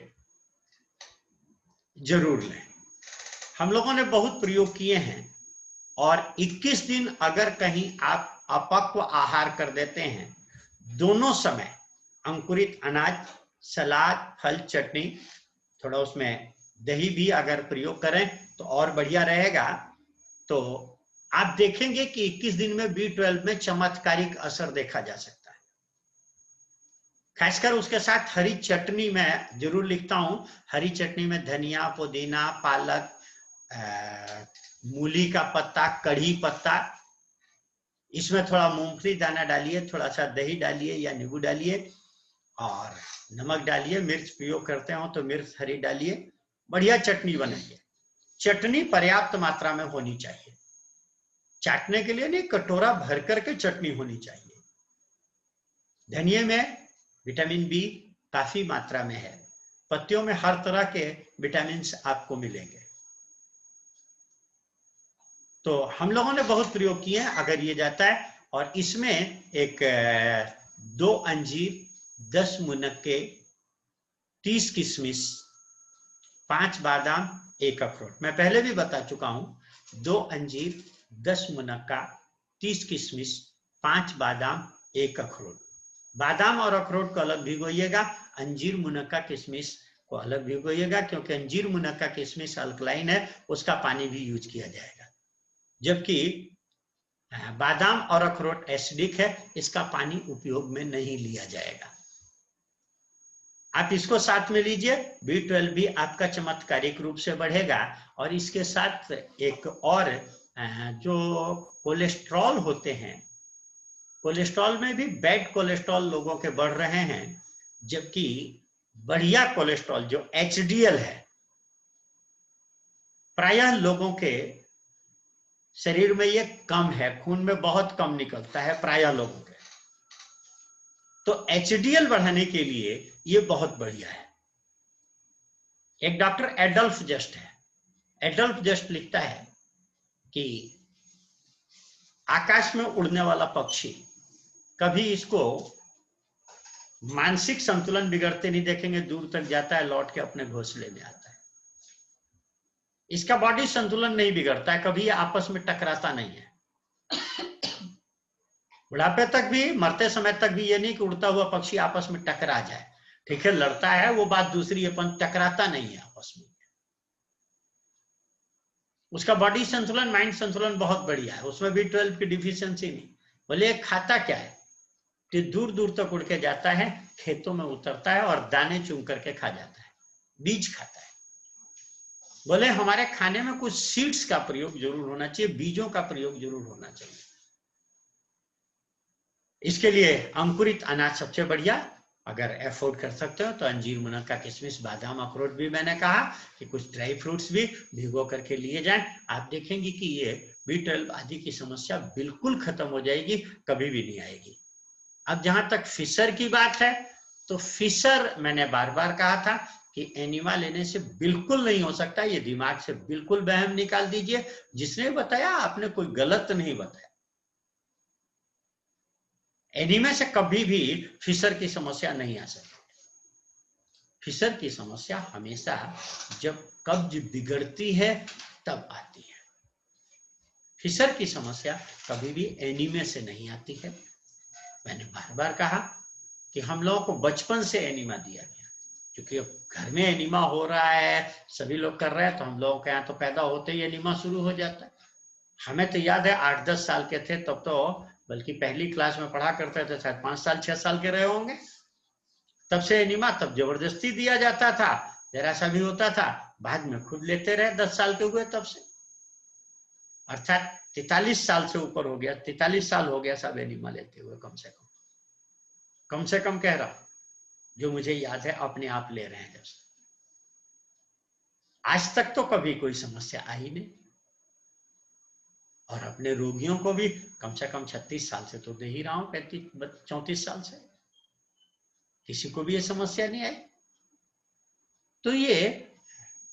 जरूर लें। हम लोगों ने बहुत प्रयोग किए हैं और 21 दिन अगर कहीं आप अपक्व आहार कर देते हैं, दोनों समय अंकुरित अनाज, सलाद, फल, चटनी, थोड़ा उसमें दही भी अगर प्रयोग करें तो और बढ़िया रहेगा। तो आप देखेंगे कि 21 दिन में B12 में चमत्कारिक असर देखा जा सकता है। खासकर उसके साथ हरी चटनी में जरूर लिखता हूं। हरी चटनी में धनिया, पुदीना, पालक, मूली का पत्ता, कढ़ी पत्ता, इसमें थोड़ा मूंगफली दाना डालिए, थोड़ा सा दही डालिए या नींबू डालिए और नमक डालिए। मिर्च प्रयोग करते हो तो मिर्च हरी डालिए, बढ़िया चटनी बनाइए। चटनी पर्याप्त मात्रा में होनी चाहिए। चाटने के लिए नहीं, कटोरा भर करके चटनी होनी चाहिए। धनिये में विटामिन बी काफी मात्रा में है। पत्तियों में हर तरह के विटामिन आपको मिलेंगे। तो हम लोगों ने बहुत प्रयोग किए हैं अगर ये जाता है। और इसमें एक 2 अंजीर, 10 मुनक्के, 30 किशमिश, 5 बादाम, 1 अखरोट। मैं पहले भी बता चुका हूं, 2 अंजीर, 10 मुनक्का, 30 किशमिश, 5 बादाम, 1 अखरोट। बादाम और अखरोट को अलग भिगोइएगा, अंजीर, मुनक्का, किशमिश को अलग भिगोइएगा, क्योंकि अंजीर, मुनक्का, किशमिश अल्कलाइन है, उसका पानी भी यूज किया जाएगा। जबकि बादाम और अखरोट एसिडिक है, इसका पानी उपयोग में नहीं लिया जाएगा। आप इसको साथ में लीजिए, B12 भी आपका चमत्कारिक रूप से बढ़ेगा। और इसके साथ एक और जो कोलेस्ट्रॉल होते हैं, कोलेस्ट्रॉल में भी बैड कोलेस्ट्रॉल लोगों के बढ़ रहे हैं, जबकि बढ़िया कोलेस्ट्रॉल जो HDL है प्रायः लोगों के शरीर में ये कम है, खून में बहुत कम निकलता है प्रायः लोगों के। तो HDL बढ़ाने के लिए ये बहुत बढ़िया है। एक डॉक्टर एडल्फ जस्ट है, एडल्फ जस्ट लिखता है कि आकाश में उड़ने वाला पक्षी कभी इसको मानसिक संतुलन बिगड़ते नहीं देखेंगे, दूर तक जाता है, लौट के अपने घोंसले में आता है। इसका बॉडी संतुलन नहीं बिगड़ता है, कभी आपस में टकराता नहीं है। बुढ़ापे तक भी, मरते समय तक भी ये नहीं कि उड़ता हुआ पक्षी आपस में टकरा जाए। ठीक है, लड़ता है वो बात दूसरी है, पर टकराता नहीं है आपस में। उसका बॉडी संतुलन, माइंड संतुलन बहुत बढ़िया है, उसमें भी B12 की डिफिशियंसी नहीं। बोले खाता क्या है कि दूर दूर तक उड़ के जाता है, खेतों में उतरता है और दाने चुन करके खा जाता है, बीज खाता है। बोले हमारे खाने में कुछ सीड्स का प्रयोग जरूर होना चाहिए, बीजों का प्रयोग जरूर होना चाहिए। इसके लिए अंकुरित अनाज सबसे बढ़िया, अगर एफोर्ड कर सकते हो तो अंजीर, मुनक्का, किशमिश, बादाम, अखरोट भी मैंने कहा कि कुछ ड्राई फ्रूट्स भी भिगो करके लिए जाएं। आप देखेंगे कि ये B12 आदि की समस्या बिल्कुल खत्म हो जाएगी, कभी भी नहीं आएगी। अब जहां तक फिशर की बात है, तो फिशर मैंने बार बार कहा था कि एनिमा लेने से बिल्कुल नहीं हो सकता, ये दिमाग से बिल्कुल वहम निकाल दीजिए। जिसने बताया आपने कोई गलत नहीं बताया। एनीमिया से कभी भी फिशर की समस्या नहीं आ सकती। फिशर की समस्या हमेशा जब कब्ज बिगड़ती है तब आती है। फिशर की समस्या कभी भी एनीमिया से नहीं आती है। मैंने बार बार कहा कि हम लोगों को बचपन से एनीमिया दिया गया, क्योंकि अब घर में एनीमिया हो रहा है, सभी लोग कर रहे हैं, तो हम लोगों के यहाँ तो पैदा होते ही एनीमिया शुरू हो जाता है। हमें तो याद है 8-10 साल के थे तब तो, बल्कि पहली क्लास में पढ़ा करते थे, शायद 5 साल 6 साल के रहे होंगे, तब से एनीमिया तब जबरदस्ती दिया जाता था, जरा सा भी होता था, बाद में खुद लेते रहे 10 साल के हुए तब से, अर्थात 43 साल से ऊपर हो गया, 43 साल हो गया सब एनीमिया लेते हुए, कम से कम कह रहा हूं, जो मुझे याद है अपने आप ले रहे हैं जब से। आज तक तो कभी कोई समस्या आई नहीं, और अपने रोगियों को भी कम से कम 36 साल से तो दे ही रहा हूं, 34 साल से किसी को भी ये समस्या नहीं आई। तो ये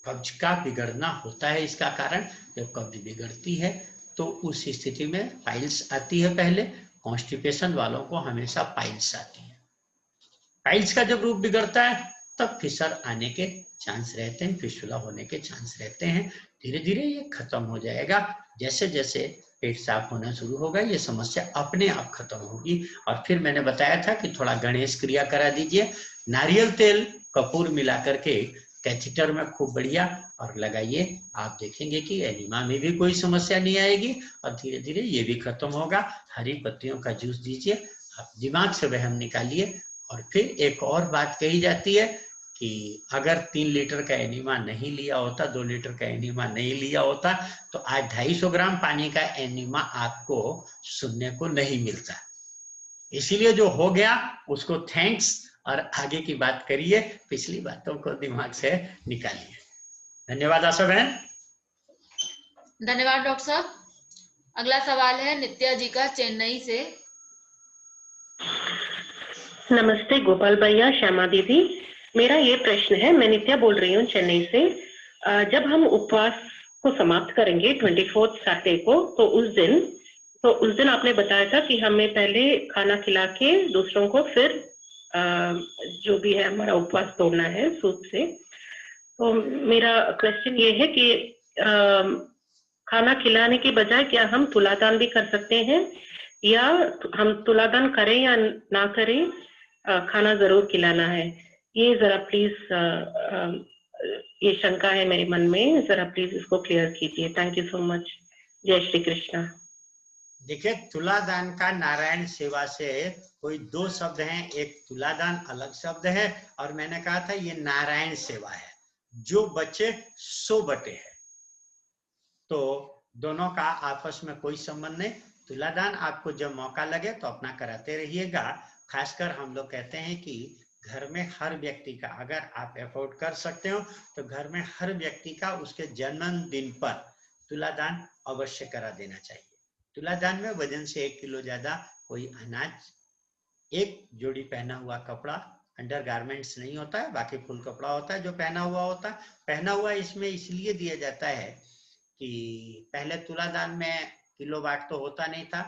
कब्ज का बिगड़ना होता है। इसका कारण जब कब्ज बिगड़ती है तो उस स्थिति में पाइल्स आती है। पहले कॉन्स्टिपेशन वालों को हमेशा पाइल्स आती है। पाइल्स का जब रूप बिगड़ता है तब फिशर आने के चांस रहते हैं, फिस्टुला होने के चांस रहते हैं। धीरे धीरे ये खत्म हो जाएगा। जैसे जैसे पेट साफ होना शुरू होगा ये समस्या अपने आप खत्म होगी। और फिर मैंने बताया था कि थोड़ा गणेश क्रिया करा दीजिए, नारियल तेल कपूर मिला करके कैथेटर में खूब बढ़िया और लगाइए। आप देखेंगे कि एनीमिया में भी कोई समस्या नहीं आएगी और धीरे धीरे ये भी खत्म होगा। हरी पत्तियों का जूस दीजिए, आप दिमाग से वहम निकालिए। और फिर एक और बात कही जाती है कि अगर 3 लीटर का एनीमा नहीं लिया होता, 2 लीटर का एनीमा नहीं लिया होता, तो आज 250 ग्राम पानी का एनीमा आपको सुनने को नहीं मिलता। इसीलिए जो हो गया उसको थैंक्स और आगे की बात करिए, पिछली बातों को दिमाग से निकालिए। धन्यवाद आशा बहन। धन्यवाद डॉक्टर साहब। अगला सवाल है नित्या जी का, चेन्नई से। नमस्ते गोपाल भैया, श्यामा दीदी। मेरा ये प्रश्न है, मैं नित्या बोल रही हूँ चेन्नई से। जब हम उपवास को समाप्त करेंगे 24 सैटरडे को, तो उस दिन आपने बताया था कि हमें पहले खाना खिला के दूसरों को फिर जो भी है हमारा उपवास तोड़ना है सूप से। तो मेरा क्वेश्चन ये है कि खाना खिलाने के बजाय क्या हम तुलादान भी कर सकते हैं, या हम तुलादान करें या ना करें, खाना जरूर खिलाना है? ये जरा प्लीज ये शंका है मेरे मन में, जरा प्लीज इसको क्लियर कीजिए। Thank you so much. जय श्री कृष्णा। देखिए, तुलादान का नारायण सेवा से कोई दो शब्द हैं, एक तुलादान अलग शब्द है और मैंने कहा था ये नारायण सेवा है। जो बचे सो बटे है, तो दोनों का आपस में कोई संबंध नहीं। तुलादान आपको जब मौका लगे तो अपना कराते रहिएगा। खासकर हम लोग कहते हैं कि घर में हर व्यक्ति का, अगर आप अफोर्ड कर सकते हो तो घर में हर व्यक्ति का उसके जन्मदिन पर तुलादान अवश्य करा देना चाहिए। तुलादान में वजन से 1 किलो ज्यादा कोई अनाज, एक जोड़ी पहना हुआ कपड़ा, अंडर गारमेंट्स नहीं होता है, बाकी फुल कपड़ा होता है जो पहना हुआ होता है। पहना हुआ इसमें इसलिए दिया जाता है कि पहले तुलादान में किलो बाट तो होता नहीं था,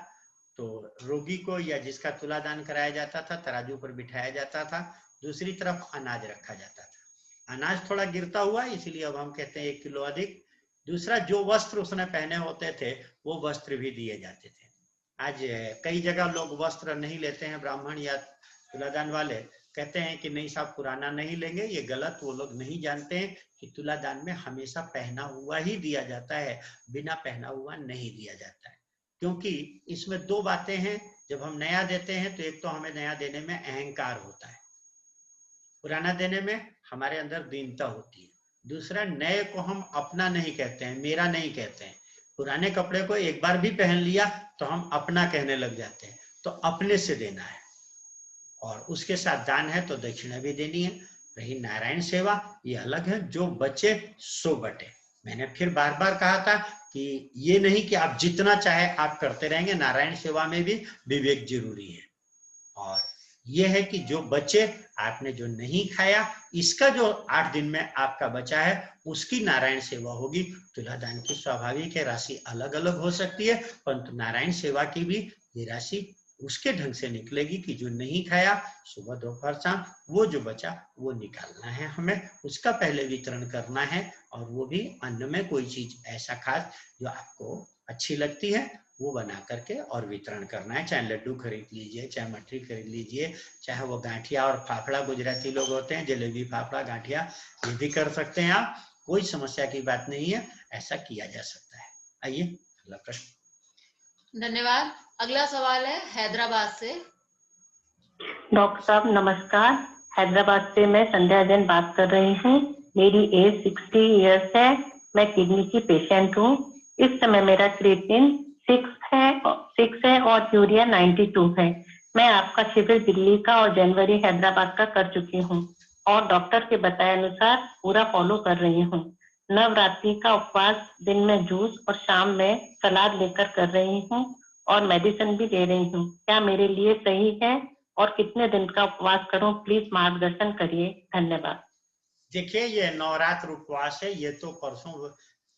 तो रोगी को या जिसका तुलादान कराया जाता था तराजू पर बिठाया जाता था, दूसरी तरफ अनाज रखा जाता था। अनाज थोड़ा गिरता हुआ, इसलिए अब हम कहते हैं 1 किलो अधिक। दूसरा, जो वस्त्र उसने पहने होते थे वो वस्त्र भी दिए जाते थे। आज कई जगह लोग वस्त्र नहीं लेते हैं, ब्राह्मण या तुलादान वाले कहते हैं कि नहीं साहब पुराना नहीं लेंगे, ये गलत। वो लोग नहीं जानते हैं कि तुलादान में हमेशा पहना हुआ ही दिया जाता है, बिना पहना हुआ नहीं दिया जाता है। क्योंकि इसमें दो बातें हैं। जब हम नया देते हैं तो एक तो हमें नया देने में अहंकार होता है, पुराना देने में हमारे अंदर दीनता होती है। दूसरा, नए को हम अपना नहीं कहते हैं, मेरा नहीं कहते हैं। पुराने कपड़े को एक बार भी पहन लिया तो हम अपना कहने लग जाते हैं, तो अपने से देना है। और उसके साथ दान है तो दक्षिणा भी देनी है। रही नारायण सेवा, ये अलग है, जो बचे सो बटे। मैंने फिर बार बार कहा था कि ये नहीं कि आप जितना चाहे आप करते रहेंगे, नारायण सेवा में भी विवेक जरूरी है। और ये है कि जो बचे, आपने जो नहीं खाया, इसका जो 8 दिन में आपका बचा है उसकी नारायण सेवा होगी। तुलादान की स्वाभाविक है राशि अलग अलग हो सकती है, परंतु नारायण सेवा की भी ये राशि उसके ढंग से निकलेगी कि जो नहीं खाया सुबह दोपहर शाम, वो जो बचा वो निकालना है, हमें उसका पहले वितरण करना है। और वो भी अन्न में कोई चीज ऐसा खास जो आपको अच्छी लगती है वो बना करके और वितरण करना है। चाहे लड्डू खरीद लीजिए, चाहे मठरी खरीद लीजिए, चाहे वो गांठिया और फाफड़ा, गुजराती लोग होते हैं जलेबी फाफड़ा गांठिया, ये भी कर सकते हैं आप, कोई समस्या की बात नहीं है, ऐसा किया जा सकता है। आइए अगला प्रश्न। धन्यवाद। अगला सवाल है हैदराबाद से। डॉक्टर साहब नमस्कार, हैदराबाद से मैं संध्या जैन बात कर रही हूँ। मेरी एज 60 इयर्स है। मैं किडनी की पेशेंट हूँ। इस समय मेरा क्रिएटिन 6 है और यूरिया 92 है। मैं आपका शिविर दिल्ली का और जनवरी हैदराबाद का कर चुकी हूँ और डॉक्टर के बताए अनुसार पूरा फॉलो कर रही हूँ। नवरात्रि का उपवास दिन में जूस और शाम में सलाद लेकर कर रही हूँ और मेडिसिन भी ले रही हूँ। क्या मेरे लिए सही है और कितने दिन का उपवास करूं? प्लीज मार्गदर्शन करिए, धन्यवाद। देखिए, ये नवरात्र उपवास है, ये तो परसों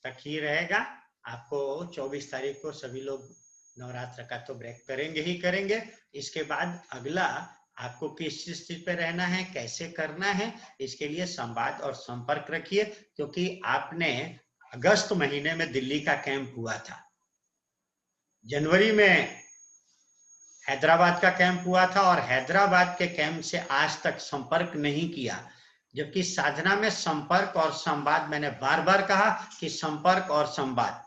तक ही रहेगा। आपको 24 तारीख को सभी लोग नवरात्र का तो ब्रेक करेंगे ही करेंगे। इसके बाद अगला आपको किस स्थिति पे रहना है, कैसे करना है, इसके लिए संवाद और संपर्क रखिए। क्योंकि आपने अगस्त महीने में दिल्ली का कैंप हुआ था, जनवरी में हैदराबाद का कैंप हुआ था और हैदराबाद के कैंप से आज तक संपर्क नहीं किया। जबकि साधना में संपर्क और संवाद, मैंने बार बार कहा कि संपर्क और संवाद।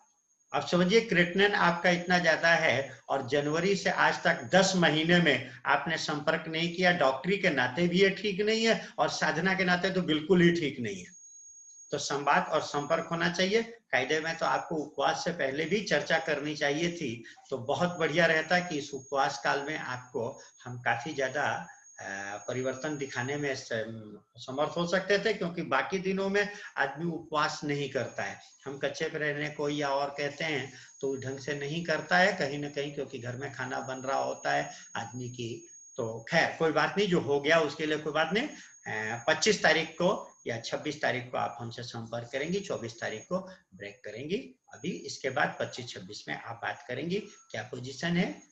अब समझिए क्रिएटिनिन आपका इतना ज्यादा है और जनवरी से आज तक 10 महीने में आपने संपर्क नहीं किया। डॉक्टरी के नाते भी ये ठीक नहीं है और साधना के नाते तो बिल्कुल ही ठीक नहीं है। तो संवाद और संपर्क होना चाहिए। कायदे में तो आपको उपवास से पहले भी चर्चा करनी चाहिए थी, तो बहुत बढ़िया रहता कि इस उपवास काल में आपको हम काफी ज्यादा परिवर्तन दिखाने में समर्थ हो सकते थे। क्योंकि बाकी दिनों में आदमी उपवास नहीं करता है, हम कच्चे पे रहने को या और कहते हैं तो ढंग से नहीं करता है कहीं ना कहीं, क्योंकि घर में खाना बन रहा होता है आदमी की। तो खैर कोई बात नहीं, जो हो गया उसके लिए कोई बात नहीं। 25 तारीख को या 26 तारीख को आप हमसे संपर्क करेंगी, 24 तारीख को ब्रेक करेंगी। अभी इसके बाद 25-26 में आप बात करेंगी क्या पोजीशन है,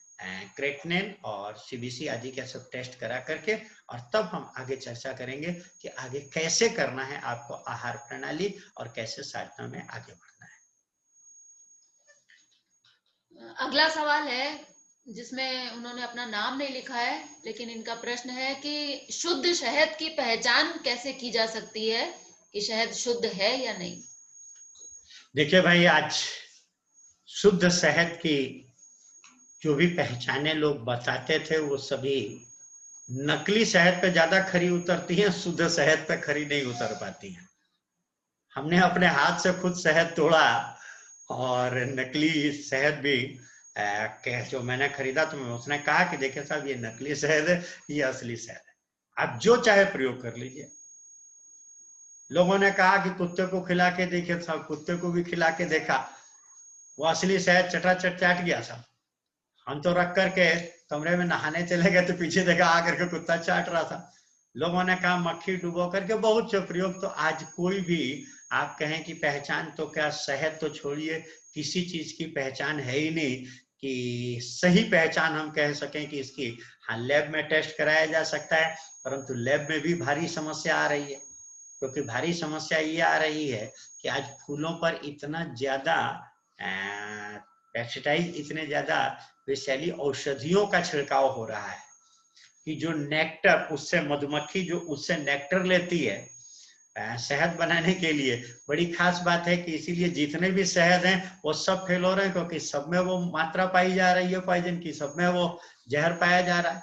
क्रिएटिनिन और सीबीसी आदि के सब टेस्ट करा करके, और तब हम आगे चर्चा करेंगे कि आगे कैसे करना है आपको आहार प्रणाली और कैसे साधना में आगे बढ़ना है। अगला सवाल है जिसमें उन्होंने अपना नाम नहीं लिखा है, लेकिन इनका प्रश्न है कि शुद्ध शहद की पहचान कैसे की जा सकती है कि शहद शुद्ध है या नहीं। देखिए भाई, आज शुद्ध शहद की जो भी पहचाने लोग बताते थे वो सभी नकली शहद पे ज्यादा खरी उतरती हैं, शुद्ध शहद पे खरी नहीं उतर पाती हैं। हमने अपने हाथ से खुद शहद तोड़ा और नकली शहद भी जो मैंने खरीदा तो उसने कहा कि देखिए साहब ये नकली शहद है, ये असली शहद है, आप जो चाहे प्रयोग कर लीजिए। लोगों ने कहा कि कुत्ते को खिला के देखिए साहब, कुत्ते को भी खिला के देखा, वो असली शहद चटाचट चाट गया साहब। हम तो रख करके कमरे में नहाने चले गए तो पीछे देखा आकर के कुत्ता चाट रहा था। लोगों ने कहा मक्खी डुबो करके, बहुत से प्रयोग। तो आज कोई भी आप कहें कि पहचान तो क्या, शहद तो छोड़िए, किसी चीज की पहचान है ही नहीं कि सही पहचान हम कह सकें कि इसकी। हाँ, लैब में टेस्ट कराया जा सकता है, परंतु लैब में भी भारी समस्या आ रही है, क्योंकि भारी समस्या ये आ रही है कि आज फूलों पर इतना ज्यादा पेस्टिसाइड, इतने ज्यादा विषैली औषधियों का छिड़काव हो रहा है कि जो नेक्टर, उससे मधुमक्खी जो उससे नेक्टर लेती है शहद बनाने के लिए, बड़ी खास बात है कि इसीलिए जितने भी शहद हैं वो सब फेल हो रहे हैं, क्योंकि सब में वो मात्रा पाई जा रही है पॉइजन की, सब में वो जहर पाया जा रहा है।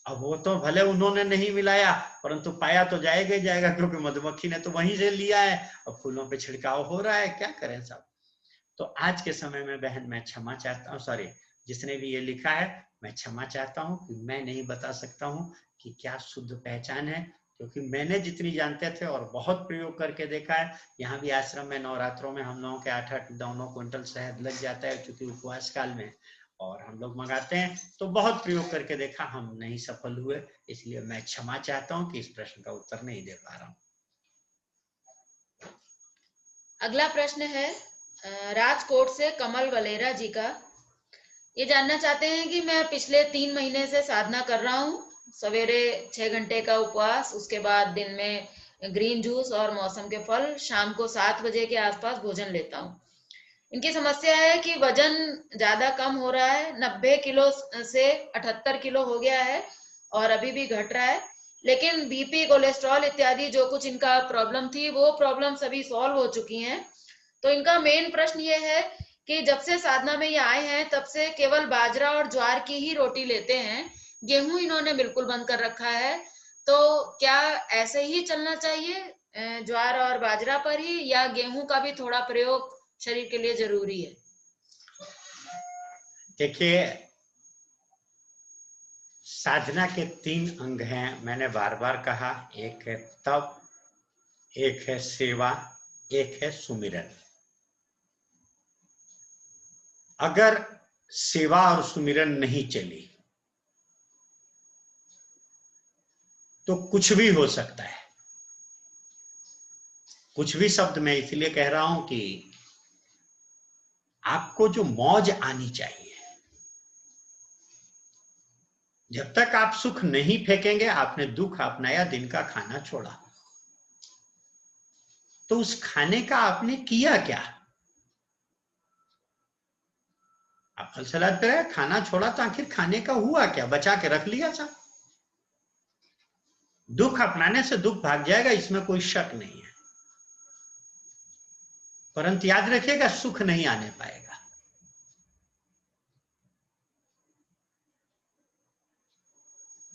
अब वो तो भले उन्होंने नहीं मिलाया, परंतु पाया तो जाएगा ही जाएगा, क्योंकि मधुमक्खी ने तो वहीं से लिया है। अब फूलों पे छिड़काव हो रहा है, क्या करें साहब। तो आज के समय में बहन मैं क्षमा चाहता हूँ, सॉरी, जिसने भी ये लिखा है मैं क्षमा चाहता हूँ कि मैं नहीं बता सकता हूँ कि क्या शुद्ध पहचान है, क्योंकि मैंने जितनी जानते थे और बहुत प्रयोग करके देखा है। यहाँ भी आश्रम में नवरात्रों में हम लोगों के 8-9 क्विंटल शहद लग जाता है, क्योंकि उपवास काल में, और हम लोग मंगाते हैं, तो बहुत प्रयोग करके देखा, हम नहीं सफल हुए। इसलिए मैं क्षमा चाहता हूँ कि इस प्रश्न का उत्तर नहीं दे पा रहा हूँ। अगला प्रश्न है राजकोट से कमल वलेरा जी का। ये जानना चाहते हैं कि मैं पिछले 3 महीने से साधना कर रहा हूँ, सवेरे 6 घंटे का उपवास, उसके बाद दिन में ग्रीन जूस और मौसम के फल, शाम को 7 बजे के आसपास भोजन लेता हूँ। इनकी समस्या है कि वजन ज्यादा कम हो रहा है, 90 किलो से 78 किलो हो गया है और अभी भी घट रहा है, लेकिन बीपी, कोलेस्ट्रॉल इत्यादि जो कुछ इनका प्रॉब्लम थी वो प्रॉब्लम सभी सॉल्व हो चुकी हैं। तो इनका मेन प्रश्न ये है कि जब से साधना में ये आए हैं तब से केवल बाजरा और ज्वार की ही रोटी लेते हैं, गेहूं इन्होंने बिल्कुल बंद कर रखा है। तो क्या ऐसे ही चलना चाहिए ज्वार और बाजरा पर ही, या गेहूं का भी थोड़ा प्रयोग शरीर के लिए जरूरी है? देखिए, साधना के 3 अंग हैं, मैंने बार बार कहा, एक है तप, एक है सेवा, एक है सुमिरन। अगर सेवा और सुमिरन नहीं चली तो कुछ भी हो सकता है। कुछ भी शब्द मैं इसलिए कह रहा हूं कि आपको जो मौज आनी चाहिए, जब तक आप सुख नहीं फेंकेंगे, आपने दुख अपनाया, दिन का खाना छोड़ा, तो उस खाने का आपने किया क्या? आप फल सलाद पे रहे, खाना छोड़ा, तो आखिर खाने का हुआ क्या? बचा के रख लिया था। दुख अपनाने से दुख भाग जाएगा, इसमें कोई शक नहीं है, परंतु याद रखिएगा सुख नहीं आने पाएगा।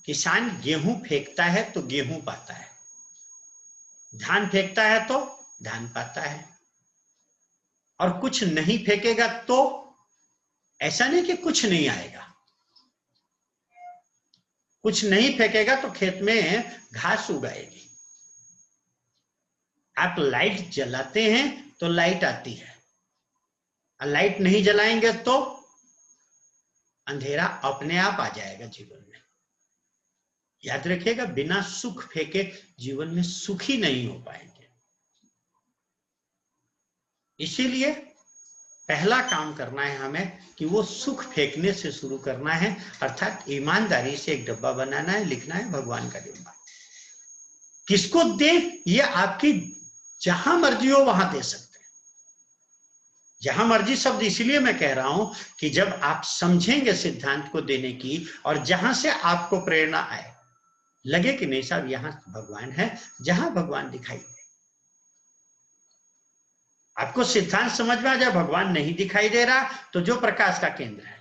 किसान गेहूं फेंकता है तो गेहूं पाता है, धान फेंकता है तो धान पाता है, और कुछ नहीं फेंकेगा तो ऐसा नहीं कि कुछ नहीं आएगा। कुछ नहीं फेंकेगा तो खेत में घास उगाएगी। आप लाइट जलाते हैं तो लाइट आती है, और लाइट नहीं जलाएंगे तो अंधेरा अपने आप आ जाएगा जीवन में। याद रखिएगा, बिना सुख फेंके जीवन में सुखी नहीं हो पाएंगे। इसीलिए पहला काम करना है हमें कि वो सुख फेंकने से शुरू करना है, अर्थात ईमानदारी से एक डब्बा बनाना है, लिखना है भगवान का डिब्बा। किसको दे, ये आपकी जहां मर्जी हो वहां दे सकते हैं। जहां मर्जी शब्द इसलिए मैं कह रहा हूं कि जब आप समझेंगे सिद्धांत को देने की, और जहां से आपको प्रेरणा आए, लगे कि नहीं साहब यहां भगवान है, जहां भगवान दिखाई दे, आपको सिद्धांत समझ में आ जाए भगवान नहीं दिखाई दे रहा, तो जो प्रकाश का केंद्र है,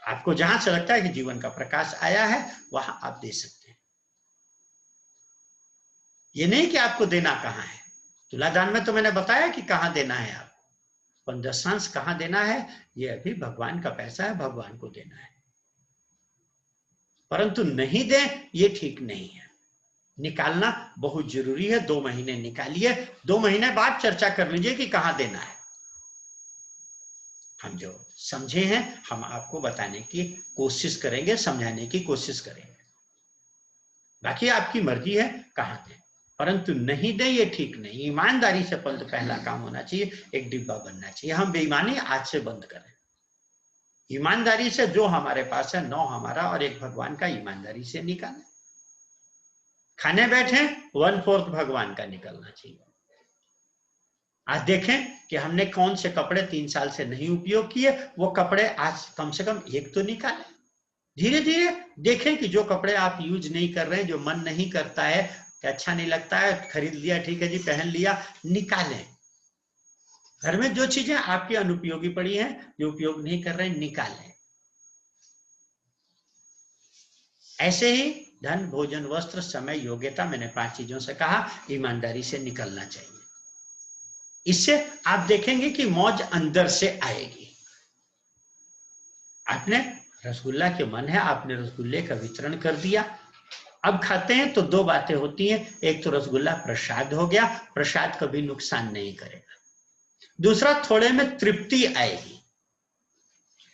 आपको जहां से लगता है कि जीवन का प्रकाश आया है वहां आप दे सकते हैं। ये नहीं कि आपको देना कहाँ है। तुलादान में तो मैंने बताया कि कहाँ देना है आपको, पर दशांश कहाँ देना है ये अभी भगवान का पैसा है, भगवान को देना है। परंतु नहीं दे ये ठीक नहीं है, निकालना बहुत जरूरी है। 2 महीने निकालिए, 2 महीने बाद चर्चा कर लीजिए कि कहाँ देना है। हम जो समझे हैं हम आपको बताने की कोशिश करेंगे, समझाने की कोशिश करेंगे। बाकी आपकी मर्जी है कहाँ दें, परंतु नहीं दे ये ठीक नहीं। ईमानदारी से पहला काम होना चाहिए, एक डिब्बा बनना चाहिए। हम बेईमानी आज से बंद करें। ईमानदारी से जो हमारे पास है 9 हमारा और 1 भगवान का, ईमानदारी से निकालें। खाने बैठे 1/4 भगवान का निकलना चाहिए। आज देखें कि हमने कौन से कपड़े 3 साल से नहीं उपयोग किए, वो कपड़े आज कम से कम 1 तो निकालें। धीरे धीरे देखें कि जो कपड़े आप यूज नहीं कर रहे हैं, जो मन नहीं करता है, कि अच्छा नहीं लगता है, खरीद लिया ठीक है जी, पहन लिया, निकालें। घर में जो चीजें आपकी अनुपयोगी पड़ी हैं, जो उपयोग नहीं कर रहे हैं, निकालें। ऐसे ही धन, भोजन, वस्त्र, समय, योग्यता, मैंने 5 चीजों से कहा, ईमानदारी से निकलना चाहिए। इससे आप देखेंगे कि मौज अंदर से आएगी। आपने रसगुल्ला के मन है, आपने रसगुल्ले का वितरण कर दिया, अब खाते हैं तो 2 बातें होती हैं। एक तो रसगुल्ला प्रसाद हो गया, प्रसाद कभी नुकसान नहीं करेगा। दूसरा, थोड़े में तृप्ति आएगी।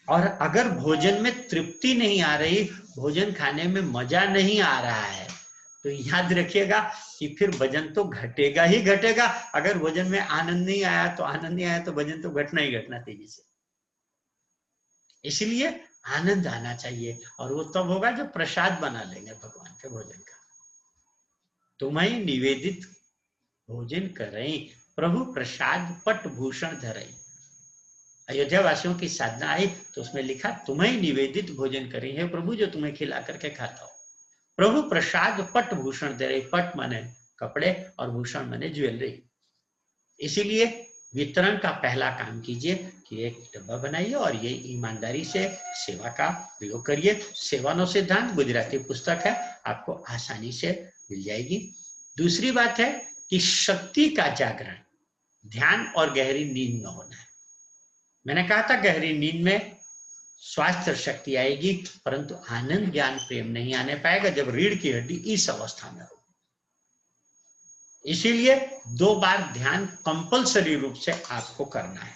और अगर भोजन में तृप्ति नहीं आ रही, भोजन खाने में मजा नहीं आ रहा है, तो याद रखिएगा कि फिर वजन तो घटेगा ही घटेगा। अगर भोजन में आनंद नहीं आया तो वजन तो घटना ही घटना तेजी से। इसलिए आनंद आना चाहिए, और वो तब होगा जब प्रसाद बना लेंगे भगवान के भोजन का। तुम्हें निवेदित भोजन करें, प्रभु प्रसाद पट भूषण धरें। अयोध्या वासियों की साधना आई तो उसमें लिखा, तुम्हें निवेदित भोजन करें है प्रभु, जो तुम्हें खिला करके खाता हो। प्रभु प्रसाद पट भूषण दे रहे, पट माने कपड़े और भूषण माने ज्वेलरी। इसीलिए वितरण का पहला काम कीजिए कि एक डब्बा बनाइए और ये ईमानदारी से सेवा का प्रयोग करिए। सेवानो सिद्धांत गुजराती पुस्तक है, आपको आसानी से मिल जाएगी। दूसरी बात है कि शक्ति का जागरण ध्यान और गहरी नींद में होना है। मैंने कहा था गहरी नींद में स्वास्थ्य और शक्ति आएगी, परंतु आनंद, ज्ञान, प्रेम नहीं आने पाएगा जब रीढ़ की हड्डी इस अवस्था में हो। इसीलिए 2 बार ध्यान कंपलसरी रूप से आपको करना है,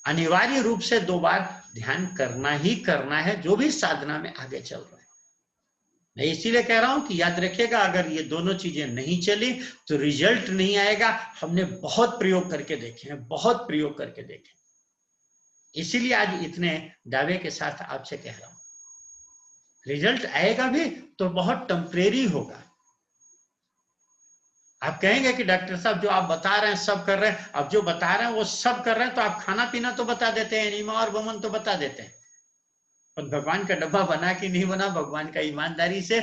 अनिवार्य रूप से 2 बार ध्यान करना ही करना है, जो भी साधना में आगे चल रहा है। मैं इसीलिए कह रहा हूं कि याद रखिएगा, अगर ये दोनों चीजें नहीं चली तो रिजल्ट नहीं आएगा। हमने बहुत प्रयोग करके देखे हैं, बहुत प्रयोग करके देखे, इसीलिए आज इतने दावे के साथ आपसे कह रहा हूं। रिजल्ट आएगा भी तो बहुत टेम्परेरी होगा। आप कहेंगे कि डॉक्टर साहब जो आप बता रहे हैं सब कर रहे हैं, अब जो बता रहे हैं वो सब कर रहे हैं, तो आप खाना पीना तो बता देते हैं, एनिमा और वमन तो बता देते हैं, पर भगवान का डब्बा बना कि नहीं बना, भगवान का ईमानदारी से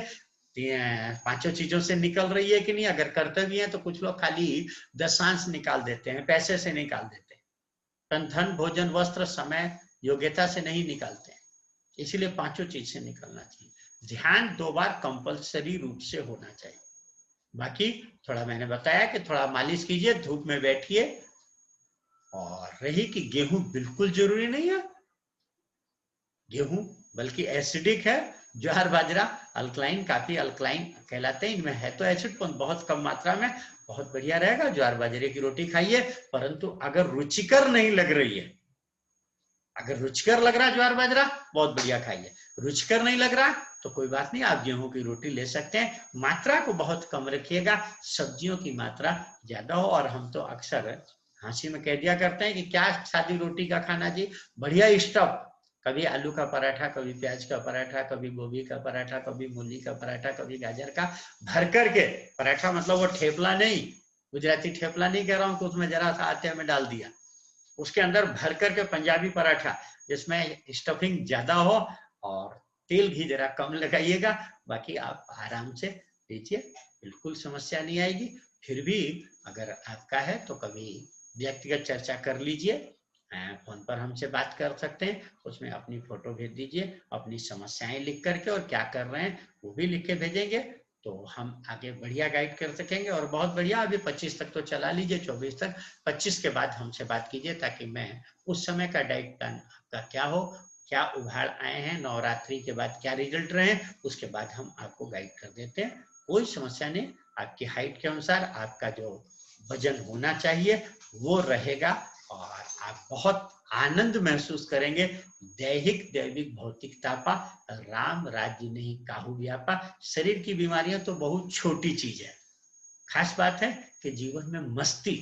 5 चीजों से निकल रही है कि नहीं। अगर करते भी हैं तो कुछ लोग खाली दशांश निकाल देते हैं, पैसे से निकाल देते हैं, धन, भोजन, वस्त्र, समय, योग्यता से नहीं निकालते हैं। इसीलिए 5 चीज से निकलना चाहिए। ध्यान 2 बार कंपलसरी रूप से होना चाहिए। बाकी थोड़ा मैंने बताया कि थोड़ा मालिश कीजिए, धूप में बैठिए। और रही कि गेहूं बिल्कुल जरूरी नहीं है, गेहूं बल्कि एसिडिक है। ज्वार बाजरा अल्कलाइन, काफी अल्कलाइन कहलाते हैं, इनमें है तो एसिड पर बहुत कम मात्रा में, बहुत बढ़िया रहेगा। ज्वार बाजरे की रोटी खाइए, परंतु अगर रुचिकर नहीं लग रही है, अगर रुचिकर लग रहा है ज्वार बाजरा, बहुत बढ़िया खाइए। रुचिकर नहीं लग रहा तो कोई बात नहीं, आप गेहूं की रोटी ले सकते हैं। मात्रा को बहुत कम रखिएगा, सब्जियों की मात्रा ज्यादा हो। और हम तो अक्सर हंसी में कह दिया करते हैं कि क्या सादी रोटी का खाना जी, बढ़िया स्टफ, कभी आलू का पराठा, कभी प्याज का पराठा, कभी गोभी का पराठा, कभी मूली का पराठा, कभी गाजर का, भर करके पराठा, मतलब वो ठेपला नहीं, गुजराती ठेपला नहीं कह रहा हूँ कि उसमें जरा सा आटे में डाल दिया, उसके अंदर भर करके पंजाबी पराठा जिसमें स्टफिंग ज्यादा हो और तेल भी जरा कम लगाइएगा। बाकी आप आराम से लीजिए, बिल्कुल समस्या नहीं आएगी। फिर भी अगर आपका है तो कभी व्यक्तिगत चर्चा कर लीजिए, फोन पर हमसे बात कर सकते हैं, उसमें अपनी फोटो भेज दीजिए, अपनी समस्याएं लिख करके और क्या कर रहे हैं वो भी लिख के भेजेंगे, तो हम आगे बढ़िया गाइड कर सकेंगे। और बहुत बढ़िया, अभी 25 तक तो चला लीजिए, 24 तक, 25 के बाद हमसे बात कीजिए, ताकि मैं उस समय का डाइट प्लान आपका क्या हो, क्या उभाड़ आए हैं, नवरात्रि के बाद क्या रिजल्ट रहे, उसके बाद हम आपको गाइड कर देते हैं। कोई समस्या नहीं, आपकी हाइट के अनुसार आपका जो वजन होना चाहिए वो रहेगा, और आप बहुत आनंद महसूस करेंगे। दैहिक दैविक भौतिकता पा, राम राज्य नहीं काहू व्यापा। शरीर की बीमारियां तो बहुत छोटी चीज है, खास बात है कि जीवन में मस्ती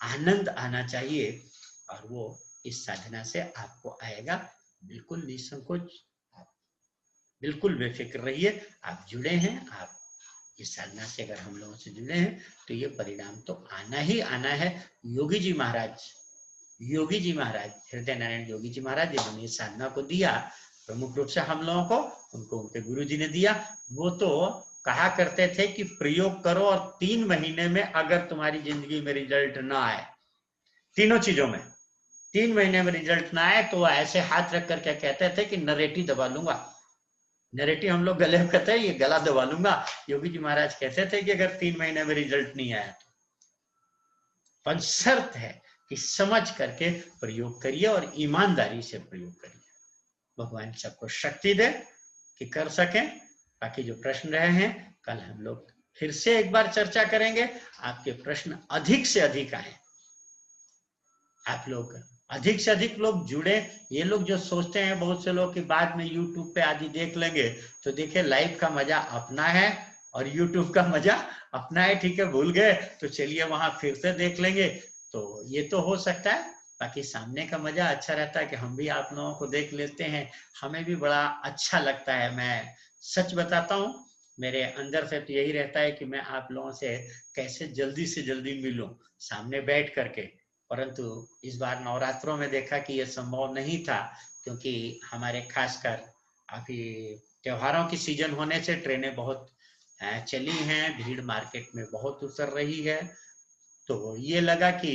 आनंद आना चाहिए, और वो इस साधना से आपको आएगा। बिल्कुल निसंकोच, आप बिल्कुल बेफिक्र रहिए, आप जुड़े हैं, आप इस साधना से अगर हम लोगों से जुड़े हैं तो ये परिणाम तो आना ही आना है। योगी जी महाराज हृदय नारायण योगी जी महाराज, जिन्होंने इस साधना को दिया प्रमुख रूप से हम लोगों को, उनको उनके गुरु जी ने दिया। वो तो कहा करते थे कि प्रयोग करो और 3 महीने में अगर तुम्हारी जिंदगी में रिजल्ट ना आए, तीनों चीजों में 3 महीने में रिजल्ट ना आए, तो ऐसे हाथ रख करके कहते थे कि नरेटी दबा लूंगा। नरेटी हम लोग गले में कहते हैं, ये गला दबा लूंगा। योगी जी महाराज कहते थे कि अगर 3 महीने में रिजल्ट नहीं आया तो, पर शर्त है कि समझ करके प्रयोग करिए और ईमानदारी से प्रयोग करिए। भगवान सबको शक्ति दे कि कर सकें। बाकी जो प्रश्न रहे हैं कल हम लोग फिर से एक बार चर्चा करेंगे। आपके प्रश्न अधिक से अधिक आए, आप लोग अधिक से अधिक लोग जुड़े। ये लोग जो सोचते हैं बहुत से लोग कि बाद में यूट्यूब पे आदि देख लेंगे, तो देखिए लाइव का मजा अपना है और यूट्यूब का मजा अपना है। ठीक है, भूल गए तो चलिए वहां फिर से देख लेंगे, तो ये तो हो सकता है। बाकी सामने का मजा अच्छा रहता है कि हम भी आप लोगों को देख लेते हैं, हमें भी बड़ा अच्छा लगता है। मैं सच बताता हूँ, मेरे अंदर से तो यही रहता है कि मैं आप लोगों से कैसे जल्दी से जल्दी मिलूं सामने बैठ करके। परंतु इस बार नवरात्रों में देखा कि यह संभव नहीं था, क्योंकि हमारे खासकर अभी त्योहारों की सीजन होने से ट्रेनें बहुत चली हैं, भीड़ मार्केट में बहुत उतर रही है, तो ये लगा कि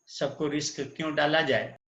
सबको रिस्क क्यों डाला जाए,